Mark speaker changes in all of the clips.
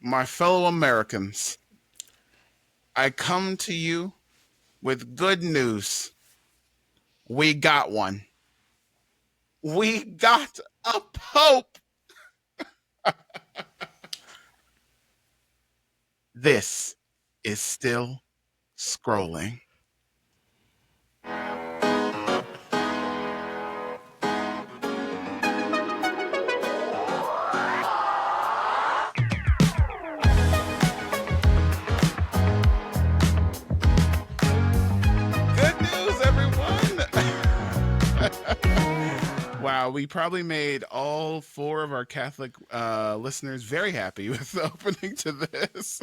Speaker 1: My fellow Americans, I come to you with good news. We got one. We got a pope. This is still scrolling. Good news, everyone. Wow, we probably made all four of our Catholic listeners very happy with the opening to this.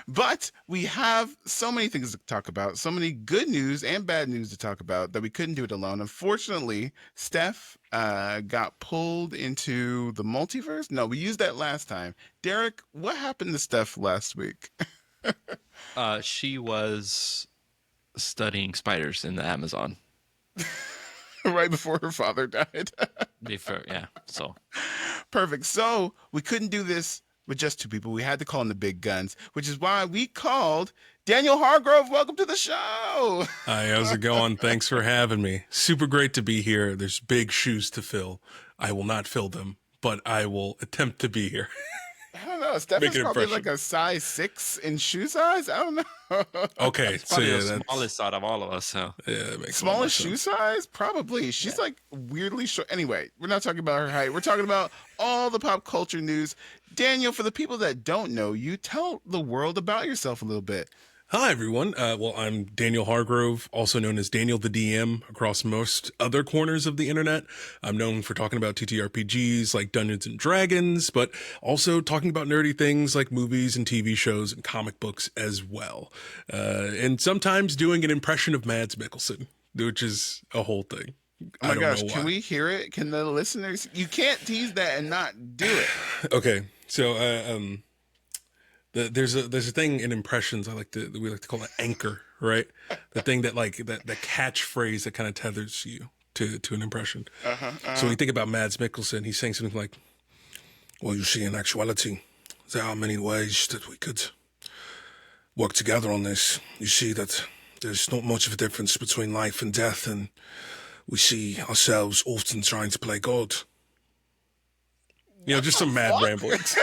Speaker 1: But we have so many things to talk about, so many good news and bad news to talk about that we couldn't do it alone. Unfortunately, Steph got pulled into the multiverse. No, we used that last time. Derek, what happened to Steph last week?
Speaker 2: She was studying spiders in the Amazon.
Speaker 1: Right before her father died.
Speaker 2: So
Speaker 1: Perfect. So we couldn't do this with just two people. We had to call in the big guns, which is why we called Daniel Hargrove. Welcome to the show.
Speaker 3: Hi, how's it going? Thanks for having me. Super great to be here. There's big shoes to fill. I will not fill them, but I will attempt to be here.
Speaker 1: I don't know. Steph is probably like a size 6 in shoe size. I don't know.
Speaker 3: Okay,
Speaker 2: so yeah, the smallest out of all of us. So
Speaker 3: yeah, that makes
Speaker 1: smallest shoe size, probably. She's like weirdly short. Anyway, we're not talking about her height. We're talking about all the pop culture news. Daniel, for the people that don't know you, tell the world about yourself a little bit.
Speaker 3: Hi, everyone. Well, I'm Daniel Hargrove, also known as Daniel the DM across most other corners of the internet. I'm known for talking about TTRPGs like Dungeons and Dragons, but also talking about nerdy things like movies and TV shows and comic books as well. And sometimes doing an impression of Mads Mikkelsen, which is a whole thing.
Speaker 1: Oh my gosh, can we hear it? Can the listeners? You can't tease that and not do it.
Speaker 3: Okay, so there's a thing in impressions we like to call it anchor, right? The thing that the catchphrase that kind of tethers you to an impression. So when you think about Mads Mikkelsen, he's saying something like, "Well, you see, in actuality, there are many ways that we could work together on this. You see that there's not much of a difference between life and death, and we see ourselves often trying to play God." You know, just some mad ramblings.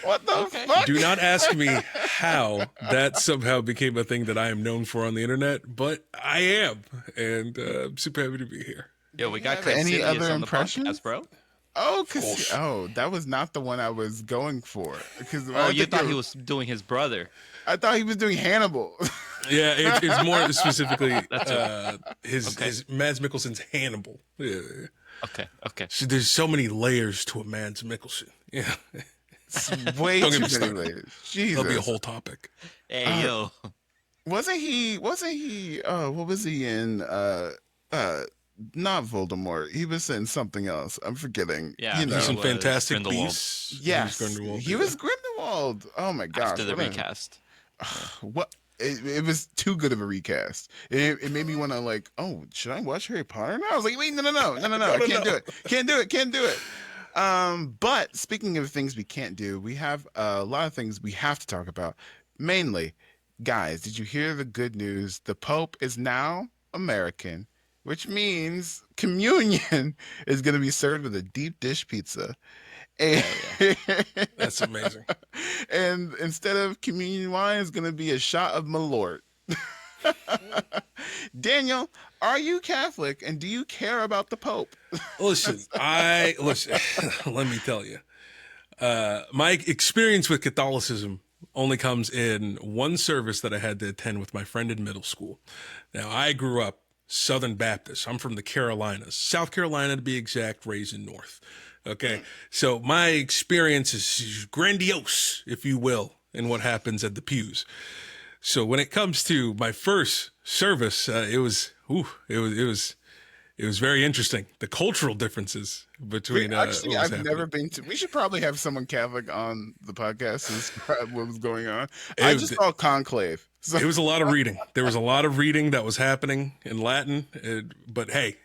Speaker 1: What the fuck?
Speaker 3: Do not ask me how that somehow became a thing that I am known for on the internet, but I am, and I'm super happy to be here.
Speaker 2: Yeah, we got
Speaker 1: any other impressions,
Speaker 2: bro?
Speaker 1: Oh, that was not the one I was going for. Because
Speaker 2: you thought he was doing his brother.
Speaker 1: I thought he was doing Hannibal.
Speaker 3: Yeah, it's more specifically his Mads Mikkelsen's Hannibal. Yeah.
Speaker 2: Okay.
Speaker 3: So there's so many layers to a Mads Mikkelsen. Yeah.
Speaker 1: It's way too many layers. Jesus.
Speaker 3: That'll be a whole topic.
Speaker 2: Hey, yo.
Speaker 1: Wasn't he, what was he in, not Voldemort. He was in something else. I'm forgetting.
Speaker 3: Yeah, he's in Fantastic Beasts.
Speaker 1: Yes, he was Grindelwald. Oh my gosh.
Speaker 2: After the recast.
Speaker 1: What? It was too good of a recast. It made me want to should I watch Harry Potter now? I was like, wait, no, I can't do it. But speaking of things we can't do, we have a lot of things we have to talk about. Mainly, guys, did you hear the good news? The Pope is now American, which means communion is going to be served with a deep dish pizza. And
Speaker 3: that's amazing.
Speaker 1: And instead of communion wine, it's going to be a shot of Malort. Daniel, are you Catholic and do you care about the Pope?
Speaker 3: Listen, let me tell you. My experience with Catholicism only comes in one service that I had to attend with my friend in middle school. Now, I grew up Southern Baptist. I'm from the Carolinas, South Carolina to be exact, raised in North. Okay, so my experience is grandiose, if you will, in what happens at the pews. So when it comes to my first service, it was very interesting. The cultural differences between
Speaker 1: actually, I've never been to. We should probably have someone Catholic on the podcast to describe what was going on. I just saw Conclave. So.
Speaker 3: It was a lot of reading. There was a lot of reading that was happening in Latin, but hey,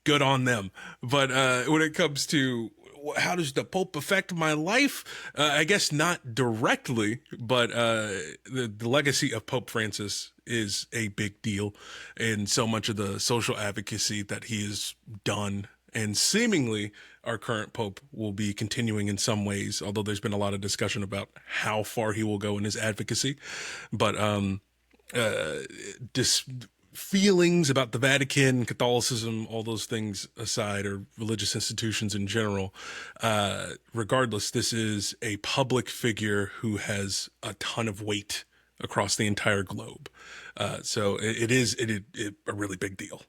Speaker 3: good on them. But when it comes to how does the Pope affect my life? I guess not directly, but the legacy of Pope Francis is a big deal, and so much of the social advocacy that he has done, and seemingly our current Pope will be continuing in some ways, although there's been a lot of discussion about how far he will go in his advocacy. But feelings about the Vatican, Catholicism, all those things aside, or religious institutions in general, regardless, this is a public figure who has a ton of weight across the entire globe. So it is a really big deal,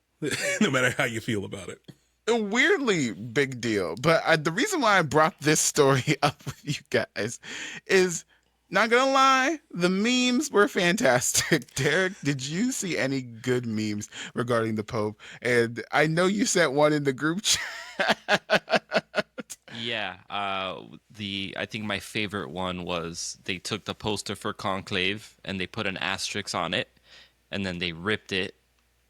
Speaker 3: no matter how you feel about it.
Speaker 1: A weirdly big deal. But the reason why I brought this story up with you guys is, not gonna lie, the memes were fantastic. Derek, did you see any good memes regarding the Pope? And I know you sent one in the group chat.
Speaker 2: Yeah, I think my favorite one was they took the poster for Conclave and they put an asterisk on it, and then they ripped it,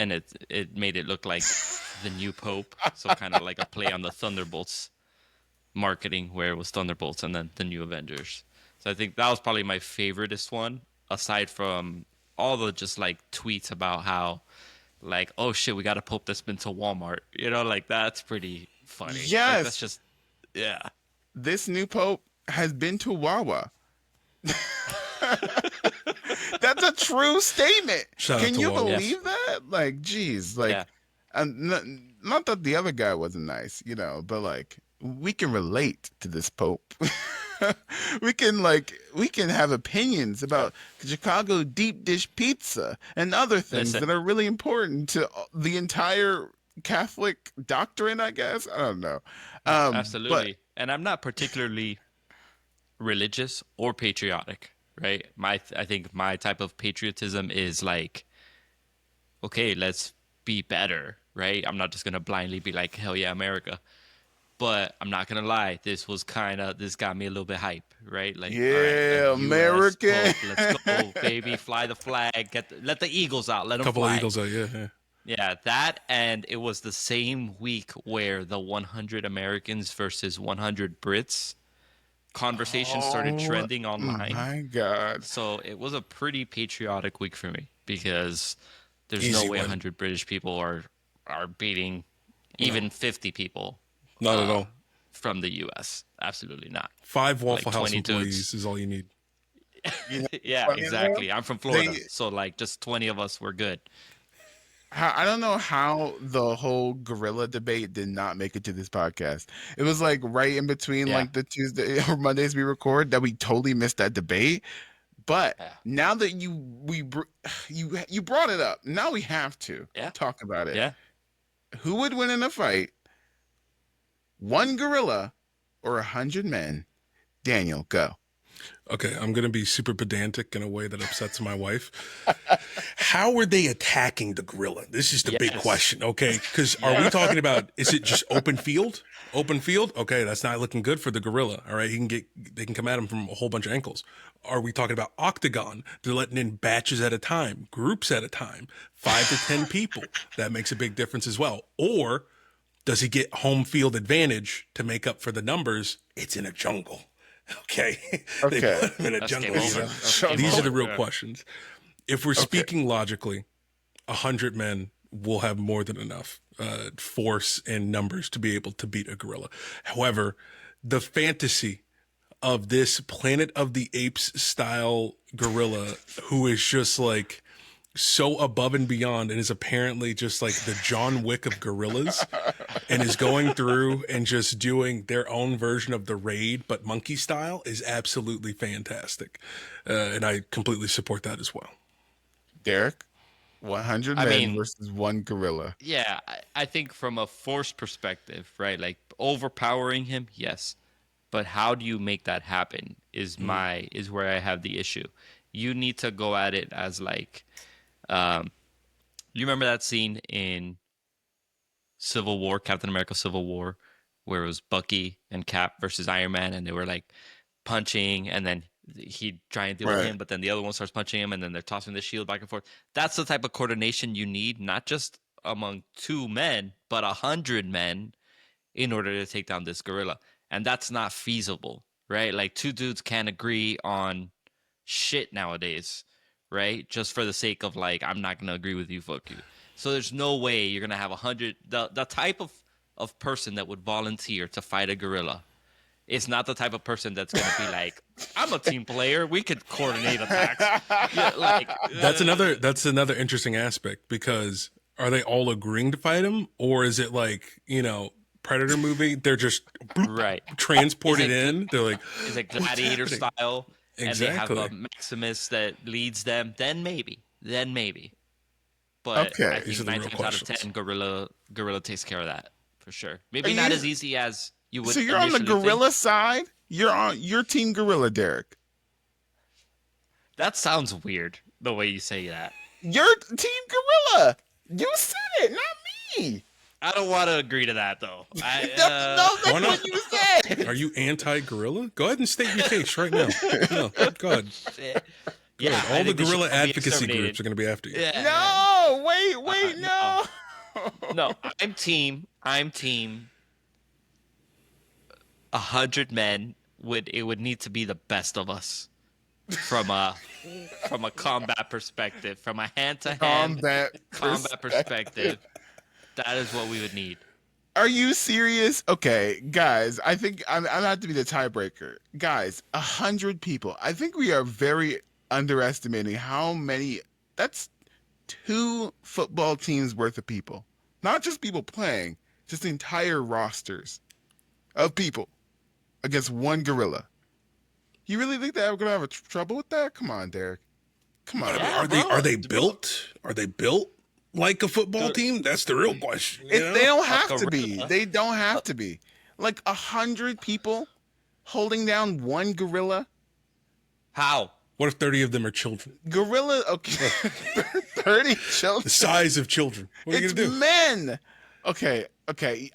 Speaker 2: and it made it look like the new Pope, so kind of like a play on the Thunderbolts marketing, where it was Thunderbolts and then the New Avengers. So I think that was probably my favoriteest one, aside from all the just like tweets about how, like, oh shit, we got a Pope that's been to Walmart. Like that's pretty funny.
Speaker 1: Yes.
Speaker 2: Like, that's just, yeah.
Speaker 1: This new Pope has been to Wawa. That's a true statement.
Speaker 3: Shout out
Speaker 1: Can
Speaker 3: to
Speaker 1: you
Speaker 3: Wawa.
Speaker 1: believe that? Like, geez, like,
Speaker 2: Yeah.
Speaker 1: not that the other guy wasn't nice, but like, we can relate to this Pope. we can have opinions about Chicago deep dish pizza and other things
Speaker 2: Listen.
Speaker 1: that are really important to the entire Catholic doctrine, I guess. I don't know.
Speaker 2: Absolutely. And I'm not particularly religious or patriotic, right? I think my type of patriotism is like, okay, let's be better, right? I'm not just going to blindly be like, hell yeah, America. But I'm not going to lie, this got me a little bit hype, right? Like,
Speaker 1: Yeah,
Speaker 2: all right, like, US
Speaker 1: American.
Speaker 2: Pope, let's go, baby, fly the flag, let the Eagles out, let them
Speaker 3: Couple
Speaker 2: fly.
Speaker 3: of Eagles out, yeah.
Speaker 2: Yeah, that, and it was the same week where the 100 Americans versus 100 Brits conversation started trending online.
Speaker 1: My God.
Speaker 2: So it was a pretty patriotic week for me, because there's
Speaker 3: Easy
Speaker 2: no way
Speaker 3: win.
Speaker 2: 100 British people are beating even 50 people
Speaker 3: Not at all.
Speaker 2: from the U.S. Absolutely not.
Speaker 3: 5 Waffle
Speaker 2: like
Speaker 3: House
Speaker 2: 20 dudes.
Speaker 3: employees is all you need.
Speaker 2: Yeah,
Speaker 1: funny
Speaker 2: exactly.
Speaker 1: though?
Speaker 2: I'm from Florida,
Speaker 1: They-
Speaker 2: so like just 20 of us were good.
Speaker 1: I don't know how the whole gorilla debate did not make it to this podcast. It was like right in between
Speaker 2: Yeah.
Speaker 1: like the Tuesday or Mondays we record that we totally missed that debate. But
Speaker 2: Yeah.
Speaker 1: now that you brought it up, now we have to
Speaker 2: Yeah.
Speaker 1: talk about it.
Speaker 2: Yeah.
Speaker 1: Who would win in a fight? One gorilla or 100 men? Daniel, go.
Speaker 3: Okay, I'm going to be super pedantic in a way that upsets my wife. How are they attacking the gorilla? This is the big
Speaker 2: Yes.
Speaker 3: question, okay? Because are we talking about, is it just open field? Open field? Okay, that's not looking good for the gorilla, all right? They can come at him from a whole bunch of angles. Are we talking about octagon? They're letting in batches at a time, groups at a time, 5 to 10 people. That makes a big difference as well. Or does he get home field advantage to make up for the numbers? It's in a jungle. Okay. They
Speaker 1: Okay.
Speaker 3: put him in a
Speaker 2: That's
Speaker 3: jungle.
Speaker 2: game
Speaker 3: you
Speaker 2: over.
Speaker 3: know?
Speaker 2: That's game
Speaker 3: These are the
Speaker 2: over.
Speaker 3: real
Speaker 2: Yeah.
Speaker 3: questions. If we're speaking logically, 100 men will have more than enough force and numbers to be able to beat a gorilla. However, the fantasy of this Planet of the Apes style gorilla who is just like so above and beyond and is apparently just like the John Wick of gorillas and is going through and just doing their own version of the raid, but monkey style, is absolutely fantastic. And I completely support that as well.
Speaker 1: Derek, 100
Speaker 2: I
Speaker 1: men
Speaker 2: mean-
Speaker 1: versus one gorilla.
Speaker 2: Yeah, I think from a force perspective, right? Like overpowering him, yes. But how do you make that happen is where I have the issue. You need to go at it as like, you remember that scene in Civil War, Captain America Civil War, where it was Bucky and Cap versus Iron Man, and they were like punching, and then he try and deal with
Speaker 1: Right.
Speaker 2: him, but then the other one starts punching him, and then they're tossing the shield back and forth. That's the type of coordination you need, not just among 2 men, but 100 men in order to take down this gorilla. and that's not feasible, right? Like two dudes can't agree on shit nowadays, right? Just for the sake of like, I'm not gonna agree with you, fuck you. So there's no way you're gonna have 100. The type of person that would volunteer to fight a gorilla is not the type of person that's gonna be like, I'm a team player. We could coordinate attacks. Yeah, like
Speaker 3: That's another interesting aspect, because are they all agreeing to fight him, or is it like, Predator movie? They're just
Speaker 2: right.
Speaker 3: transported in. They're like,
Speaker 2: It's like
Speaker 3: "What's
Speaker 2: gladiator
Speaker 3: happening?"
Speaker 2: style, and they have a
Speaker 3: Exactly.
Speaker 2: Maximus that leads them. Then maybe. But
Speaker 1: Okay.
Speaker 2: I
Speaker 3: These
Speaker 2: think
Speaker 3: are the
Speaker 2: 9
Speaker 3: real
Speaker 2: times out of
Speaker 3: questions.
Speaker 2: 10, gorilla takes care of that for sure. Maybe
Speaker 1: Are
Speaker 2: not
Speaker 1: you-
Speaker 2: as easy as you would.
Speaker 1: So you're on the
Speaker 2: initially
Speaker 1: gorilla
Speaker 2: think.
Speaker 1: side. You're on your team gorilla, Derek.
Speaker 2: That sounds weird the way you say that.
Speaker 1: Your team gorilla. You said it, not me.
Speaker 2: I don't want to agree to that though.
Speaker 1: No, that's
Speaker 3: Why not?
Speaker 1: what you said.
Speaker 3: Are you anti-gorilla? Go ahead and state your case right now. No, go ahead.
Speaker 2: Yeah,
Speaker 3: All
Speaker 2: I
Speaker 3: the
Speaker 2: think they should
Speaker 3: gorilla
Speaker 2: all be
Speaker 3: advocacy
Speaker 2: exterminated.
Speaker 3: groups are going to be after you.
Speaker 2: Yeah.
Speaker 1: No, wait, no.
Speaker 2: No, I'm team. 100 men would need to be the best of us from a combat perspective, from a hand-to-hand combat perspective. That is what we would need.
Speaker 1: Are you serious? Okay, guys, I think I'm have to be the tiebreaker. Guys, 100 people. I think we are very underestimating how many. That's 2 football teams worth of people. Not just people playing, just entire rosters of people against one gorilla. You really think that we're gonna have trouble with that? Come on, Derek. Come on.
Speaker 2: Yeah,
Speaker 3: Are they
Speaker 2: bro.
Speaker 3: are they built? Are they built like a football team? That's the real question. You know?
Speaker 1: They don't have to be.
Speaker 2: gorilla.
Speaker 1: They don't have to be. Like 100 people holding down one gorilla.
Speaker 2: How?
Speaker 3: What if 30 of them are children?
Speaker 1: Gorilla. Okay, 30
Speaker 3: The
Speaker 1: children.
Speaker 3: size of children. What are you
Speaker 1: It's
Speaker 3: going to do?
Speaker 1: men. Okay.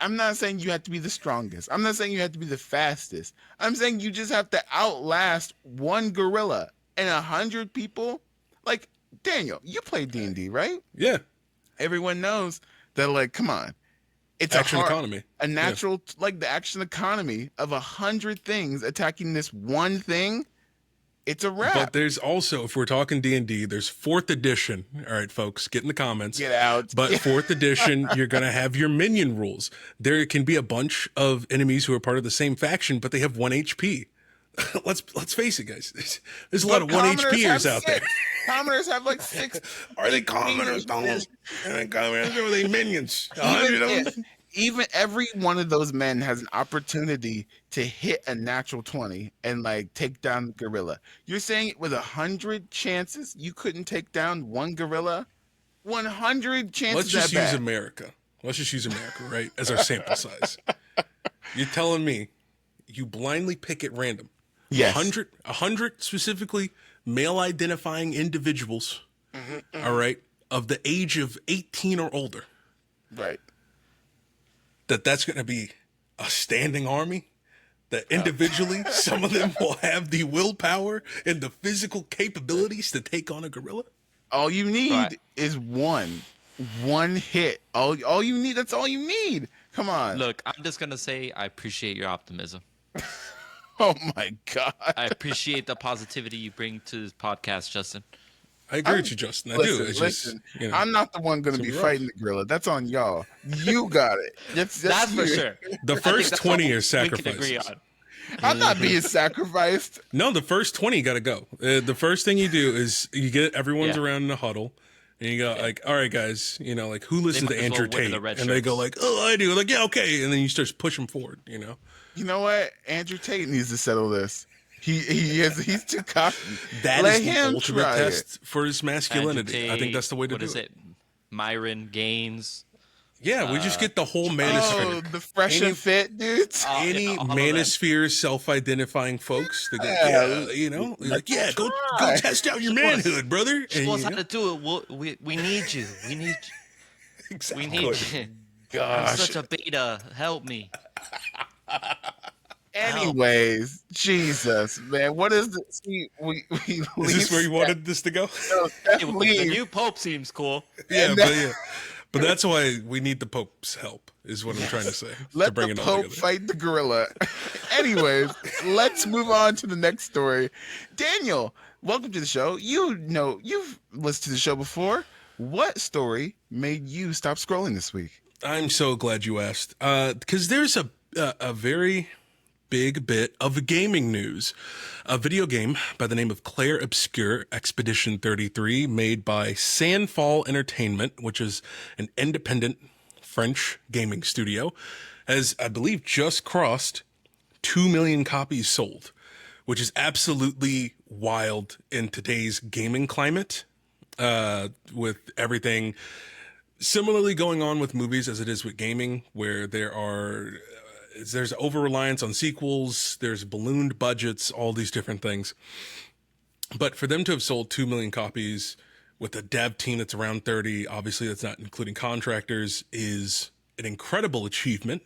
Speaker 1: I'm not saying you have to be the strongest. I'm not saying you have to be the fastest. I'm saying you just have to outlast one gorilla and 100 people. Like Daniel, you play D&D, right?
Speaker 3: Yeah.
Speaker 1: Everyone knows that. Like, come on, it's
Speaker 3: Action
Speaker 1: a hard,
Speaker 3: economy.
Speaker 1: a natural, like the action economy of 100 things attacking this one thing. It's a wrap.
Speaker 3: But there's also, if we're talking D&D, there's 4th edition. All right, folks, get in the comments.
Speaker 1: Get out.
Speaker 3: But 4th edition, you're going to have your minion rules. There can be a bunch of enemies who are part of the same faction, but they have 1 HP. let's face it, guys. There's a lot of 1 HPers out there.
Speaker 1: Commoners have like 6.
Speaker 3: Are they commoners, Donald? Are they commoners or are they minions? 100 of them?
Speaker 1: Even every one of those men has an opportunity to hit a natural 20 and like take down the gorilla. You're saying with 100 chances you couldn't take down one gorilla? 100 chances.
Speaker 3: Let's just
Speaker 1: that
Speaker 3: use
Speaker 1: bad.
Speaker 3: America. Let's just use America, right, as our sample size. You're telling me you blindly pick at random.
Speaker 1: Yes.
Speaker 3: 100 specifically male identifying individuals, all right, of the age of 18 or older.
Speaker 1: Right.
Speaker 3: That's going to be a standing army, that individually some of them will have the willpower and the physical capabilities to take on a gorilla.
Speaker 1: All you need
Speaker 2: Right.
Speaker 1: is one hit. All you need. That's all you need. Come on.
Speaker 2: Look, I'm just gonna say I appreciate your optimism.
Speaker 1: Oh my God.
Speaker 2: I appreciate the positivity you bring to this podcast, Justin.
Speaker 3: I agree with you, Justin. I do. It's
Speaker 1: Listen,
Speaker 3: just,
Speaker 1: I'm not the one going to
Speaker 3: it's
Speaker 1: be
Speaker 3: rough.
Speaker 1: fighting the gorilla. That's on y'all. You got it.
Speaker 2: That's for
Speaker 1: you.
Speaker 2: sure.
Speaker 3: The
Speaker 2: I think
Speaker 3: first
Speaker 2: that's
Speaker 3: 20
Speaker 2: what
Speaker 3: are
Speaker 2: we can agree
Speaker 3: sacrifices.
Speaker 2: on.
Speaker 1: I'm not being sacrificed.
Speaker 3: No, the first 20 got to go. The first thing you do is you get everyone's
Speaker 2: Yeah.
Speaker 3: around in a huddle, and you go like, "All right, guys, like who listens
Speaker 2: might
Speaker 3: to
Speaker 2: as
Speaker 3: Andrew
Speaker 2: well wear
Speaker 3: Tate?"
Speaker 2: the red
Speaker 3: And they go
Speaker 2: shirts.
Speaker 3: like, "Oh, I do." Like, yeah, okay, and then you start to push them forward.
Speaker 1: You know what? Andrew Tate needs to settle this. He's too cocky.
Speaker 3: That
Speaker 1: Let
Speaker 3: is the
Speaker 1: him
Speaker 3: ultimate
Speaker 1: try
Speaker 3: test for his masculinity.
Speaker 2: Andrew
Speaker 3: I think that's the way to
Speaker 2: Tate,
Speaker 3: do
Speaker 2: what is it? Myron Gaines.
Speaker 3: Yeah, we just get the whole
Speaker 1: Oh,
Speaker 3: manosphere.
Speaker 1: the fresh
Speaker 3: Any-
Speaker 1: and fit dudes.
Speaker 3: Any
Speaker 2: yeah, all of them.
Speaker 3: manosphere self-identifying folks, they go,
Speaker 1: Yeah,
Speaker 3: like, yeah, go
Speaker 1: try.
Speaker 3: test out your manhood, brother. And,
Speaker 2: Show us
Speaker 3: you
Speaker 2: how
Speaker 3: know,
Speaker 2: to do it. We need you. We need you.
Speaker 3: exactly.
Speaker 2: We need you. I'm
Speaker 1: Gosh.
Speaker 2: such a beta. Help me.
Speaker 1: Anyways, Jesus, man, what is this? We
Speaker 3: Is this where you wanted this to go?
Speaker 2: The new pope seems cool.
Speaker 3: Yeah,
Speaker 1: And
Speaker 3: but that's why we need the Pope's help. is what I'm trying to say. to
Speaker 1: Let
Speaker 3: bring
Speaker 1: the
Speaker 3: it all
Speaker 1: Pope
Speaker 3: together.
Speaker 1: fight the gorilla. Anyways, let's move on to the next story. Daniel, welcome to the show. You know, you've listened to the show before. What story made you stop scrolling this week?
Speaker 3: I'm so glad you asked, because there's a very big bit of gaming news. A video game by the name of Claire Obscure Expedition 33, made by Sandfall Entertainment, which is an independent French gaming studio, has, I believe, just crossed 2 million copies sold, which is absolutely wild in today's gaming climate, with everything similarly going on with movies as it is with gaming, where there's over-reliance on sequels, there's ballooned budgets, all these different things. But for them to have sold 2 million copies with a dev team that's around 30, obviously that's not including contractors, is an incredible achievement.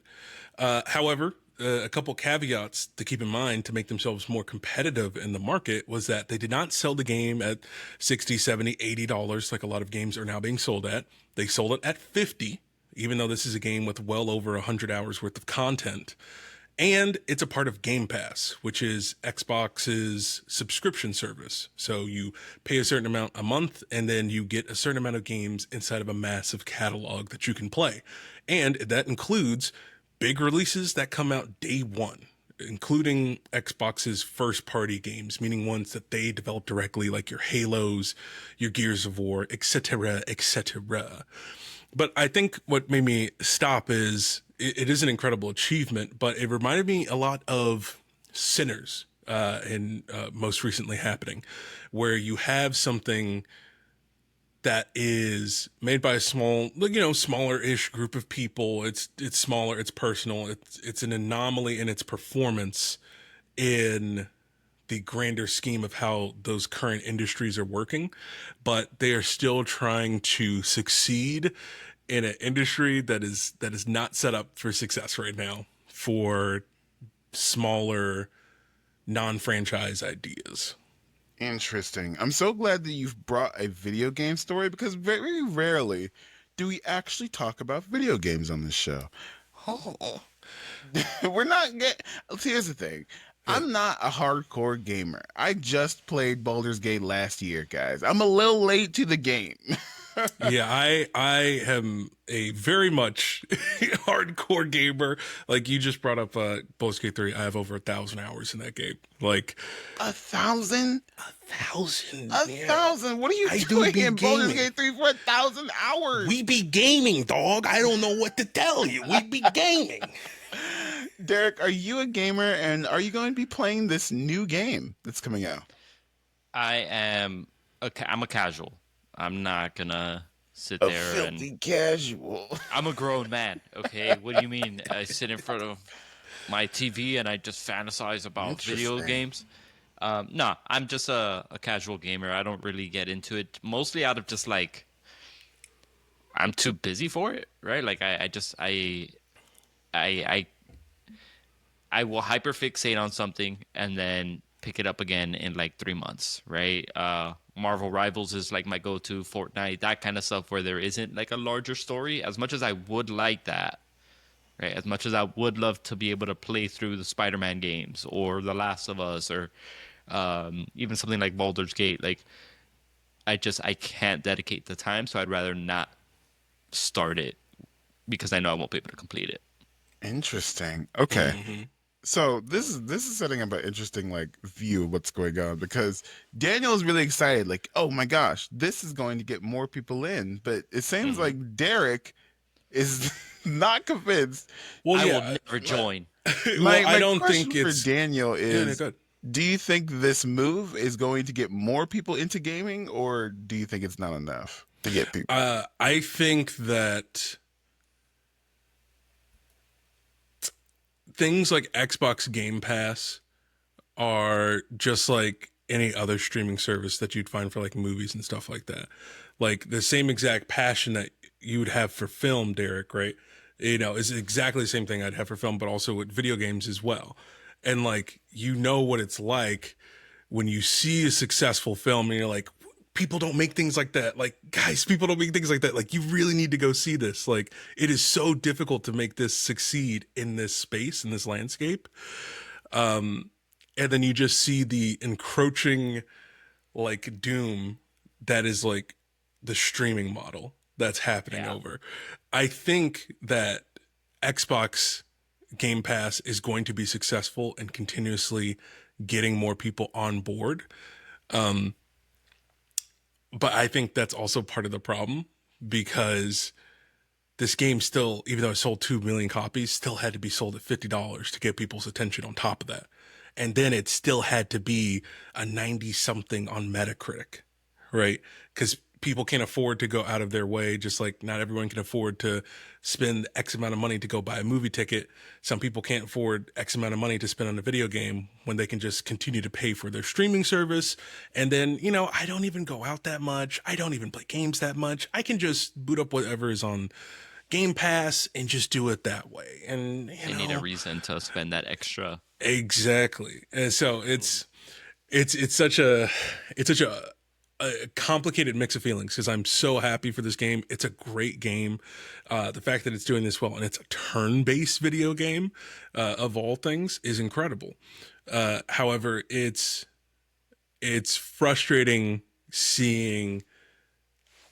Speaker 3: However, a couple caveats to keep in mind to make themselves more competitive in the market was that they did not sell the game at $60, $70, $80 like a lot of games are now being sold at. They sold it at $50, even though this is a game with well over 100 hours worth of content. And it's a part of Game Pass, which is Xbox's subscription service. So you pay a certain amount a month, and then you get a certain amount of games inside of a massive catalog that you can play. And that includes big releases that come out day one, including Xbox's first-party games, meaning ones that they develop directly, like your Halos, your Gears of War, etc., etc. But I think what made me stop is it is an incredible achievement, but it reminded me a lot of Sinners in most recently happening, where you have something that is made by a small, smaller-ish group of people. It's smaller, it's personal, it's an anomaly in its performance in the grander scheme of how those current industries are working, but they are still trying to succeed in an industry that is not set up for success right now for smaller non-franchise ideas.
Speaker 1: Interesting. I'm so glad that you've brought a video game story because very rarely do we actually talk about video games on this show. Oh. We're not get. Here's the thing. I'm not a hardcore gamer. I just played Baldur's Gate last year, guys. I'm a little late to the game.
Speaker 3: Yeah, I am a very much hardcore gamer. Like you just brought up Baldur's Gate 3. I have over 1,000 hours in that game. Like
Speaker 1: 1,000?
Speaker 3: 1,000.
Speaker 1: 1,000? What are you
Speaker 3: I
Speaker 1: doing
Speaker 3: do be
Speaker 1: in Baldur's
Speaker 3: gaming.
Speaker 1: Gate 3 for 1,000 hours?
Speaker 3: We be gaming, dog. I don't know what to tell you. We be gaming.
Speaker 1: Derek, are you a gamer and are you going to be playing this new game that's coming out?
Speaker 2: I'm a casual. I'm not gonna sit
Speaker 1: A
Speaker 2: there
Speaker 1: filthy
Speaker 2: and
Speaker 1: casual.
Speaker 2: I'm a grown man. Okay, what do you mean? I sit in front of my TV and I just fantasize about video
Speaker 1: Interesting.
Speaker 2: games. No, I'm just a casual gamer. I don't really get into it, mostly out of just like I'm too busy for it, right? Like I will hyperfixate on something and then pick it up again in like 3 months, right? Marvel Rivals is like my go-to, Fortnite, that kind of stuff where there isn't like a larger story. As much as I would like that, right? As much as I would love to be able to play through the Spider-Man games or The Last of Us or even something like Baldur's Gate, like I can't dedicate the time, so I'd rather not start it because I know I won't be able to complete it.
Speaker 1: Interesting. Okay. So this is setting up an interesting like view of what's going on because Daniel is really excited, like, oh my gosh, this is going to get more people in. But it seems like Derek is not convinced.
Speaker 3: Well,
Speaker 2: I
Speaker 3: yeah,
Speaker 2: will never join.
Speaker 1: My
Speaker 3: I don't
Speaker 1: question
Speaker 3: think it's
Speaker 1: for Daniel is,
Speaker 3: good.
Speaker 1: do you think this move is going to get more people into gaming, or do you think it's not enough to get people?
Speaker 3: I think that things like Xbox Game Pass are just like any other streaming service that you'd find for like movies and stuff like that. Like the same exact passion that you would have for film, Derek, right? Is exactly the same thing I'd have for film, but also with video games as well. And like, what it's like when you see a successful film and you're like, people don't make things like that. Like, guys, people don't make things like that. Like, you really need to go see this. Like, it is so difficult to make this succeed in this space, in this landscape. And then you just see the encroaching, like, doom that is like the streaming model that's happening over. I think that Xbox Game Pass is going to be successful in continuously getting more people on board. But I think that's also part of the problem, because this game still, even though it sold 2 million copies, still had to be sold at $50 to get people's attention on top of that. And then it still had to be a 90 something on Metacritic, right? Because people can't afford to go out of their way, just like not everyone can afford to spend X amount of money to go buy a movie ticket. Some people can't afford X amount of money to spend on a video game when they can just continue to pay for their streaming service. And then, you know, I don't even go out that much. I don't even play games that much. I can just boot up whatever is on Game Pass and just do it that way. And
Speaker 2: They need a reason to spend that extra.
Speaker 3: Exactly. And so it's such a complicated mix of feelings, because I'm so happy for this game. It's a great game. The fact that it's doing this well, and it's a turn-based video game, of all things, is incredible. However, it's frustrating seeing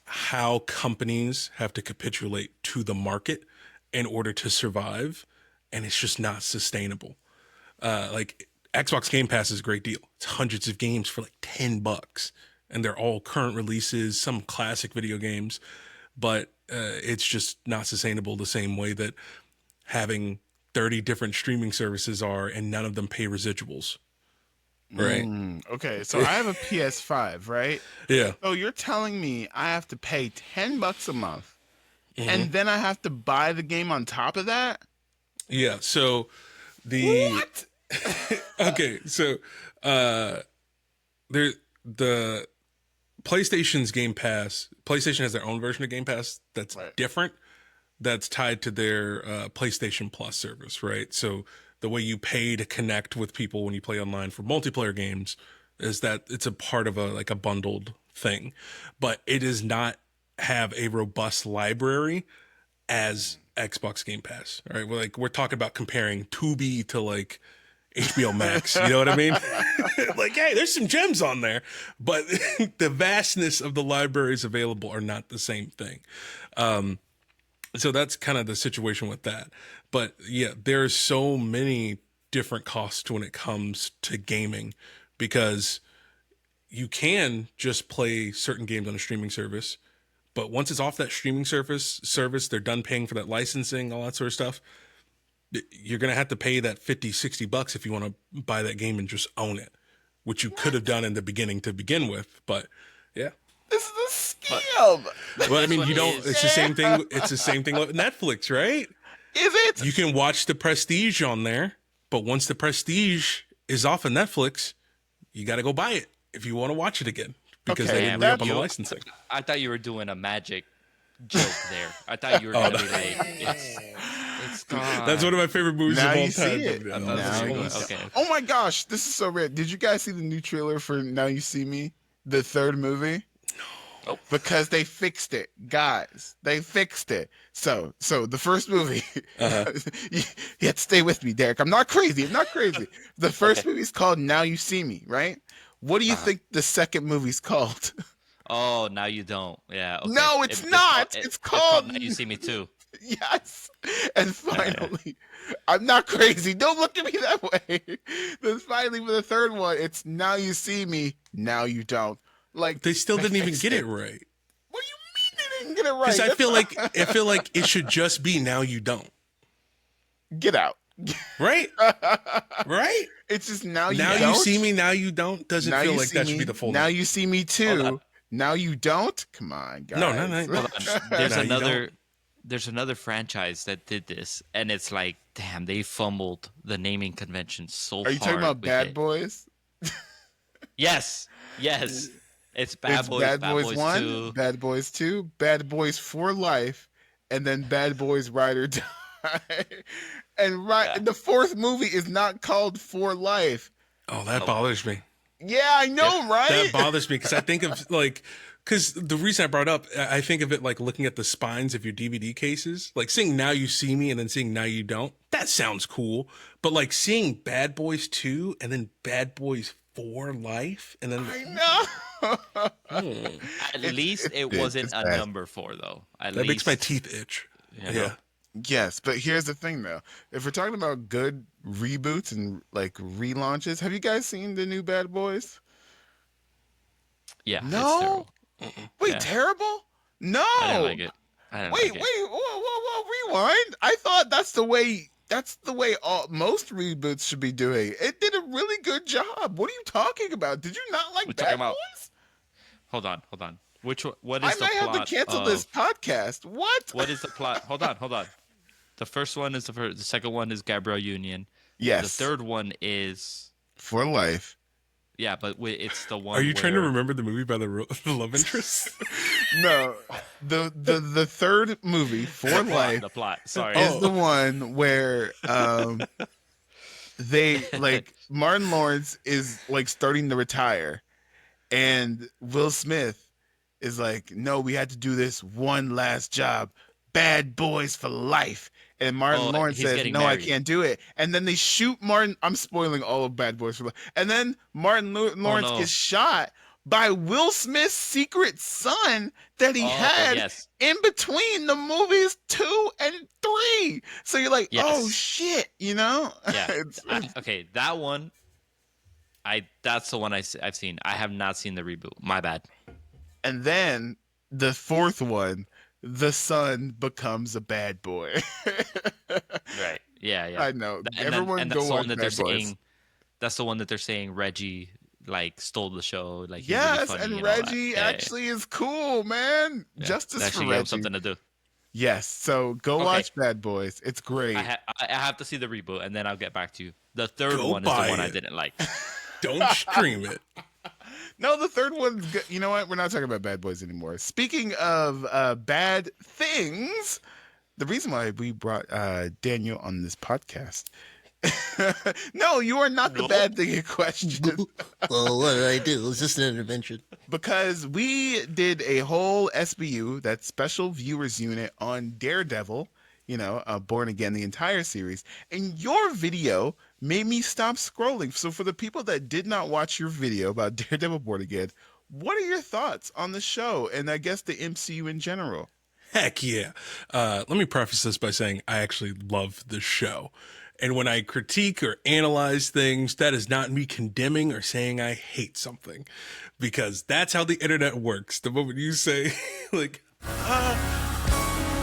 Speaker 3: how companies have to capitulate to the market in order to survive, and it's just not sustainable. Like, Xbox Game Pass is a great deal. It's hundreds of games for like $10, and they're all current releases, some classic video games, but it's just not sustainable the same way that having 30 different streaming services are, and none of them pay residuals. Right.
Speaker 1: Okay, so I have a PS5, right?
Speaker 3: Yeah.
Speaker 1: So you're telling me I have to pay $10 a month, and then I have to buy the game on top of that?
Speaker 3: Yeah. So
Speaker 1: What?
Speaker 3: okay. So the PlayStation's Game Pass. PlayStation has their own version of Game Pass that's different. That's tied to their PlayStation Plus service, right? So the way you pay to connect with people when you play online for multiplayer games is that it's a part of a bundled thing, but it does not have a robust library as Xbox Game Pass. All right, we're talking about comparing Tubi to like HBO Max. You know what I mean? Like, hey, there's some gems on there, but the vastness of the libraries available are not the same thing. So that's kind of the situation with that. But yeah, there's so many different costs when it comes to gaming, because you can just play certain games on a streaming service, but once it's off that streaming service, they're done paying for that licensing, all that sort of stuff. You're going to have to pay that $50-$60 if you want to buy that game and just own it, which you could have done in the beginning to begin with. But yeah.
Speaker 1: This is a scam.
Speaker 3: Well, I mean, you don't, it's the same thing. It's the same thing with Netflix, right?
Speaker 1: Is it?
Speaker 3: You can watch the Prestige on there, but once the Prestige is off of Netflix, you got to go buy it if you want to watch it again, because they didn't re-up on the licensing.
Speaker 2: I thought you were doing a magic joke there. I thought you were going to be like, it's gone.
Speaker 3: That's one of my favorite movies
Speaker 1: Now
Speaker 3: of all
Speaker 1: you see
Speaker 3: time.
Speaker 1: it.
Speaker 3: Yeah,
Speaker 1: Now you see it. Oh my gosh, this is so rare. Did you guys see the new trailer for Now You See Me, the third movie?
Speaker 2: Nope.
Speaker 1: Because they fixed it, guys. They fixed it. So the first movie, you have to stay with me, Derek. I'm not crazy. The first movie's called Now You See Me, right? What do you think the second movie's called?
Speaker 2: Oh, Now You Don't. Yeah. Okay.
Speaker 1: No, it's not. It's called
Speaker 2: Now You See Me Too.
Speaker 1: Yes. And finally, I'm not crazy. Don't look at me that way. Then finally, for the third one, it's Now You See Me, Now You Don't. Like,
Speaker 3: they still didn't even get it right.
Speaker 1: What do you mean they didn't get it right?
Speaker 3: Because I feel like it should just be Now You Don't.
Speaker 1: Get out.
Speaker 3: Right? Right?
Speaker 1: It's just Now You
Speaker 3: Now
Speaker 1: Don't.
Speaker 3: You See Me, Now You Don't doesn't
Speaker 1: Now
Speaker 3: feel
Speaker 1: You
Speaker 3: like
Speaker 1: See
Speaker 3: that
Speaker 1: Me,
Speaker 3: should be the full
Speaker 1: Now
Speaker 3: name.
Speaker 1: You See Me Too. Now You Don't. Come on, guys.
Speaker 3: No.
Speaker 2: There's another franchise that did this, and it's like, damn, they fumbled the naming convention so hard.
Speaker 1: Are you talking about Bad Boys?
Speaker 2: Yes. It's Bad Boys.
Speaker 1: Bad Boys 1,
Speaker 2: 2.
Speaker 1: Bad Boys 2, Bad Boys for Life, and then Bad Boys Ride or Die. And the fourth movie is not called For Life.
Speaker 3: Oh, that bothers me.
Speaker 1: Yeah, I know, right?
Speaker 3: That bothers me because I think of like, because the reason I brought up, I think of it like looking at the spines of your DVD cases, like seeing Now You See Me and then seeing Now You Don't. That sounds cool, but like seeing Bad Boys 2 and then Bad Boys for Life, and then
Speaker 1: I know.
Speaker 2: At least it wasn't
Speaker 1: It's
Speaker 2: a
Speaker 1: bad.
Speaker 2: number 4 though. At
Speaker 3: that makes my
Speaker 2: least
Speaker 3: teeth itch.
Speaker 2: you know.
Speaker 3: Yeah.
Speaker 1: Yes, but here's the thing though. If we're talking about good reboots and like relaunches, have you guys seen the new Bad Boys?
Speaker 2: Yeah, it's
Speaker 1: No.
Speaker 2: terrible.
Speaker 1: Wait,
Speaker 2: Yeah.
Speaker 1: terrible? No.
Speaker 2: I didn't like it. I didn't
Speaker 1: Wait,
Speaker 2: like
Speaker 1: wait,
Speaker 2: it.
Speaker 1: whoa, rewind. I thought that's the way. That's the way most reboots should be doing. It did a really good job. What are you talking about? Did you not like
Speaker 2: We're
Speaker 1: Bad
Speaker 2: talking about.
Speaker 1: Boys?
Speaker 2: Hold on. What
Speaker 1: I
Speaker 2: is the
Speaker 1: might have
Speaker 2: plot
Speaker 1: to cancel
Speaker 2: of
Speaker 1: this podcast. What?
Speaker 2: what is the plot? Hold on. The first one is the first. The second one is Gabrielle Union.
Speaker 1: Yes.
Speaker 2: The third one is
Speaker 1: For life.
Speaker 2: yeah, but it's the one.
Speaker 3: Are you trying to
Speaker 2: where-
Speaker 3: remember the movie by the love interest?
Speaker 1: No, the third movie For
Speaker 2: the plot,
Speaker 1: Life
Speaker 2: The plot. Sorry.
Speaker 1: is the one where they like Martin Lawrence is like starting to retire, and Will Smith is like, no, we had to do this one last job, Bad Boys for Life. And Martin
Speaker 2: Oh,
Speaker 1: Lawrence
Speaker 2: he's
Speaker 1: says,
Speaker 2: getting
Speaker 1: no,
Speaker 2: married.
Speaker 1: I can't do it. And then they shoot Martin. I'm spoiling all of Bad Boys for Life. And then Martin Lawrence
Speaker 2: no.
Speaker 1: gets shot by Will Smith's secret son that he
Speaker 2: Oh,
Speaker 1: had
Speaker 2: yes.
Speaker 1: in between the movies 2 and 3. So you're like,
Speaker 2: Yes.
Speaker 1: oh shit, you know?
Speaker 2: Yeah.
Speaker 1: It's-
Speaker 2: Okay, that one. That's the one I've seen. I have not seen the reboot. My bad.
Speaker 1: and then the fourth one, the son becomes a bad boy.
Speaker 2: Right. Yeah.
Speaker 1: I know.
Speaker 2: And
Speaker 1: Everyone
Speaker 2: and
Speaker 1: go
Speaker 2: that's the
Speaker 1: watch
Speaker 2: one that they're
Speaker 1: Bad Boys.
Speaker 2: saying. That's the one that they're saying Reggie like stole the show. Like he's
Speaker 1: Yes,
Speaker 2: really funny
Speaker 1: and
Speaker 2: all that.
Speaker 1: Reggie
Speaker 2: Yeah.
Speaker 1: actually is cool, man.
Speaker 2: Yeah.
Speaker 1: Justice
Speaker 2: They
Speaker 1: for
Speaker 2: actually gave him
Speaker 1: Reggie.
Speaker 2: something to do.
Speaker 1: Yes, so go
Speaker 2: Okay.
Speaker 1: watch Bad Boys. It's great.
Speaker 2: I have to see the reboot, and then I'll get back to you. The third
Speaker 3: Go
Speaker 2: one is the
Speaker 3: buy
Speaker 2: one I
Speaker 3: it.
Speaker 2: didn't like.
Speaker 3: Don't stream it.
Speaker 1: No, the third one's good. You know what? We're not talking about Bad Boys anymore. Speaking of bad things, the reason why we brought Daniel on this podcast. No, you are not the bad thing in question.
Speaker 4: Well, what did I do? It was just an intervention.
Speaker 1: Because we did a whole SBU, that special viewers unit, on Daredevil, Born Again, the entire series. And your video made me stop scrolling. So for the people that did not watch your video about Daredevil Born Again, what are your thoughts on the show and I guess the MCU in general?
Speaker 3: Heck yeah. Let me preface this by saying I actually love the show. And when I critique or analyze things, that is not me condemning or saying I hate something, because that's how the internet works. The moment you say, like,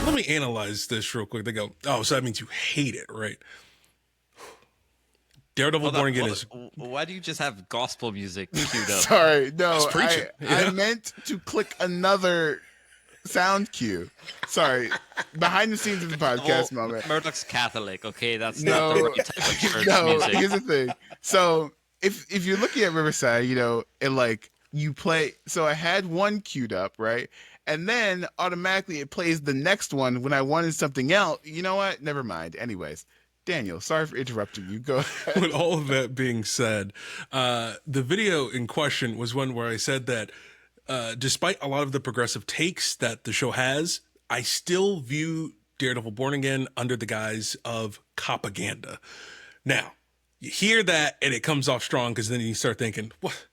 Speaker 3: let me analyze this real quick, they go, oh, so that means you hate it, right? Daredevil Born Again is...
Speaker 2: Why do you just have gospel music queued up?
Speaker 1: Sorry, no,
Speaker 3: preaching,
Speaker 1: I meant to click another sound cue. Sorry, behind the scenes of the podcast moment.
Speaker 2: Murdoch's Catholic, okay? That's
Speaker 1: No,
Speaker 2: not the right type of church
Speaker 1: no.
Speaker 2: music.
Speaker 1: Here's the thing. So if you're looking at Riverside, and like you play. So I had one queued up, right, and then automatically it plays the next one when I wanted something else. You know what? Never mind. Anyways, Daniel, sorry for interrupting you. Go ahead.
Speaker 3: With all of that being said, the video in question was one where I said that despite a lot of the progressive takes that the show has, I still view Daredevil Born Again under the guise of propaganda. Now, you hear that and it comes off strong, because then you start thinking, what?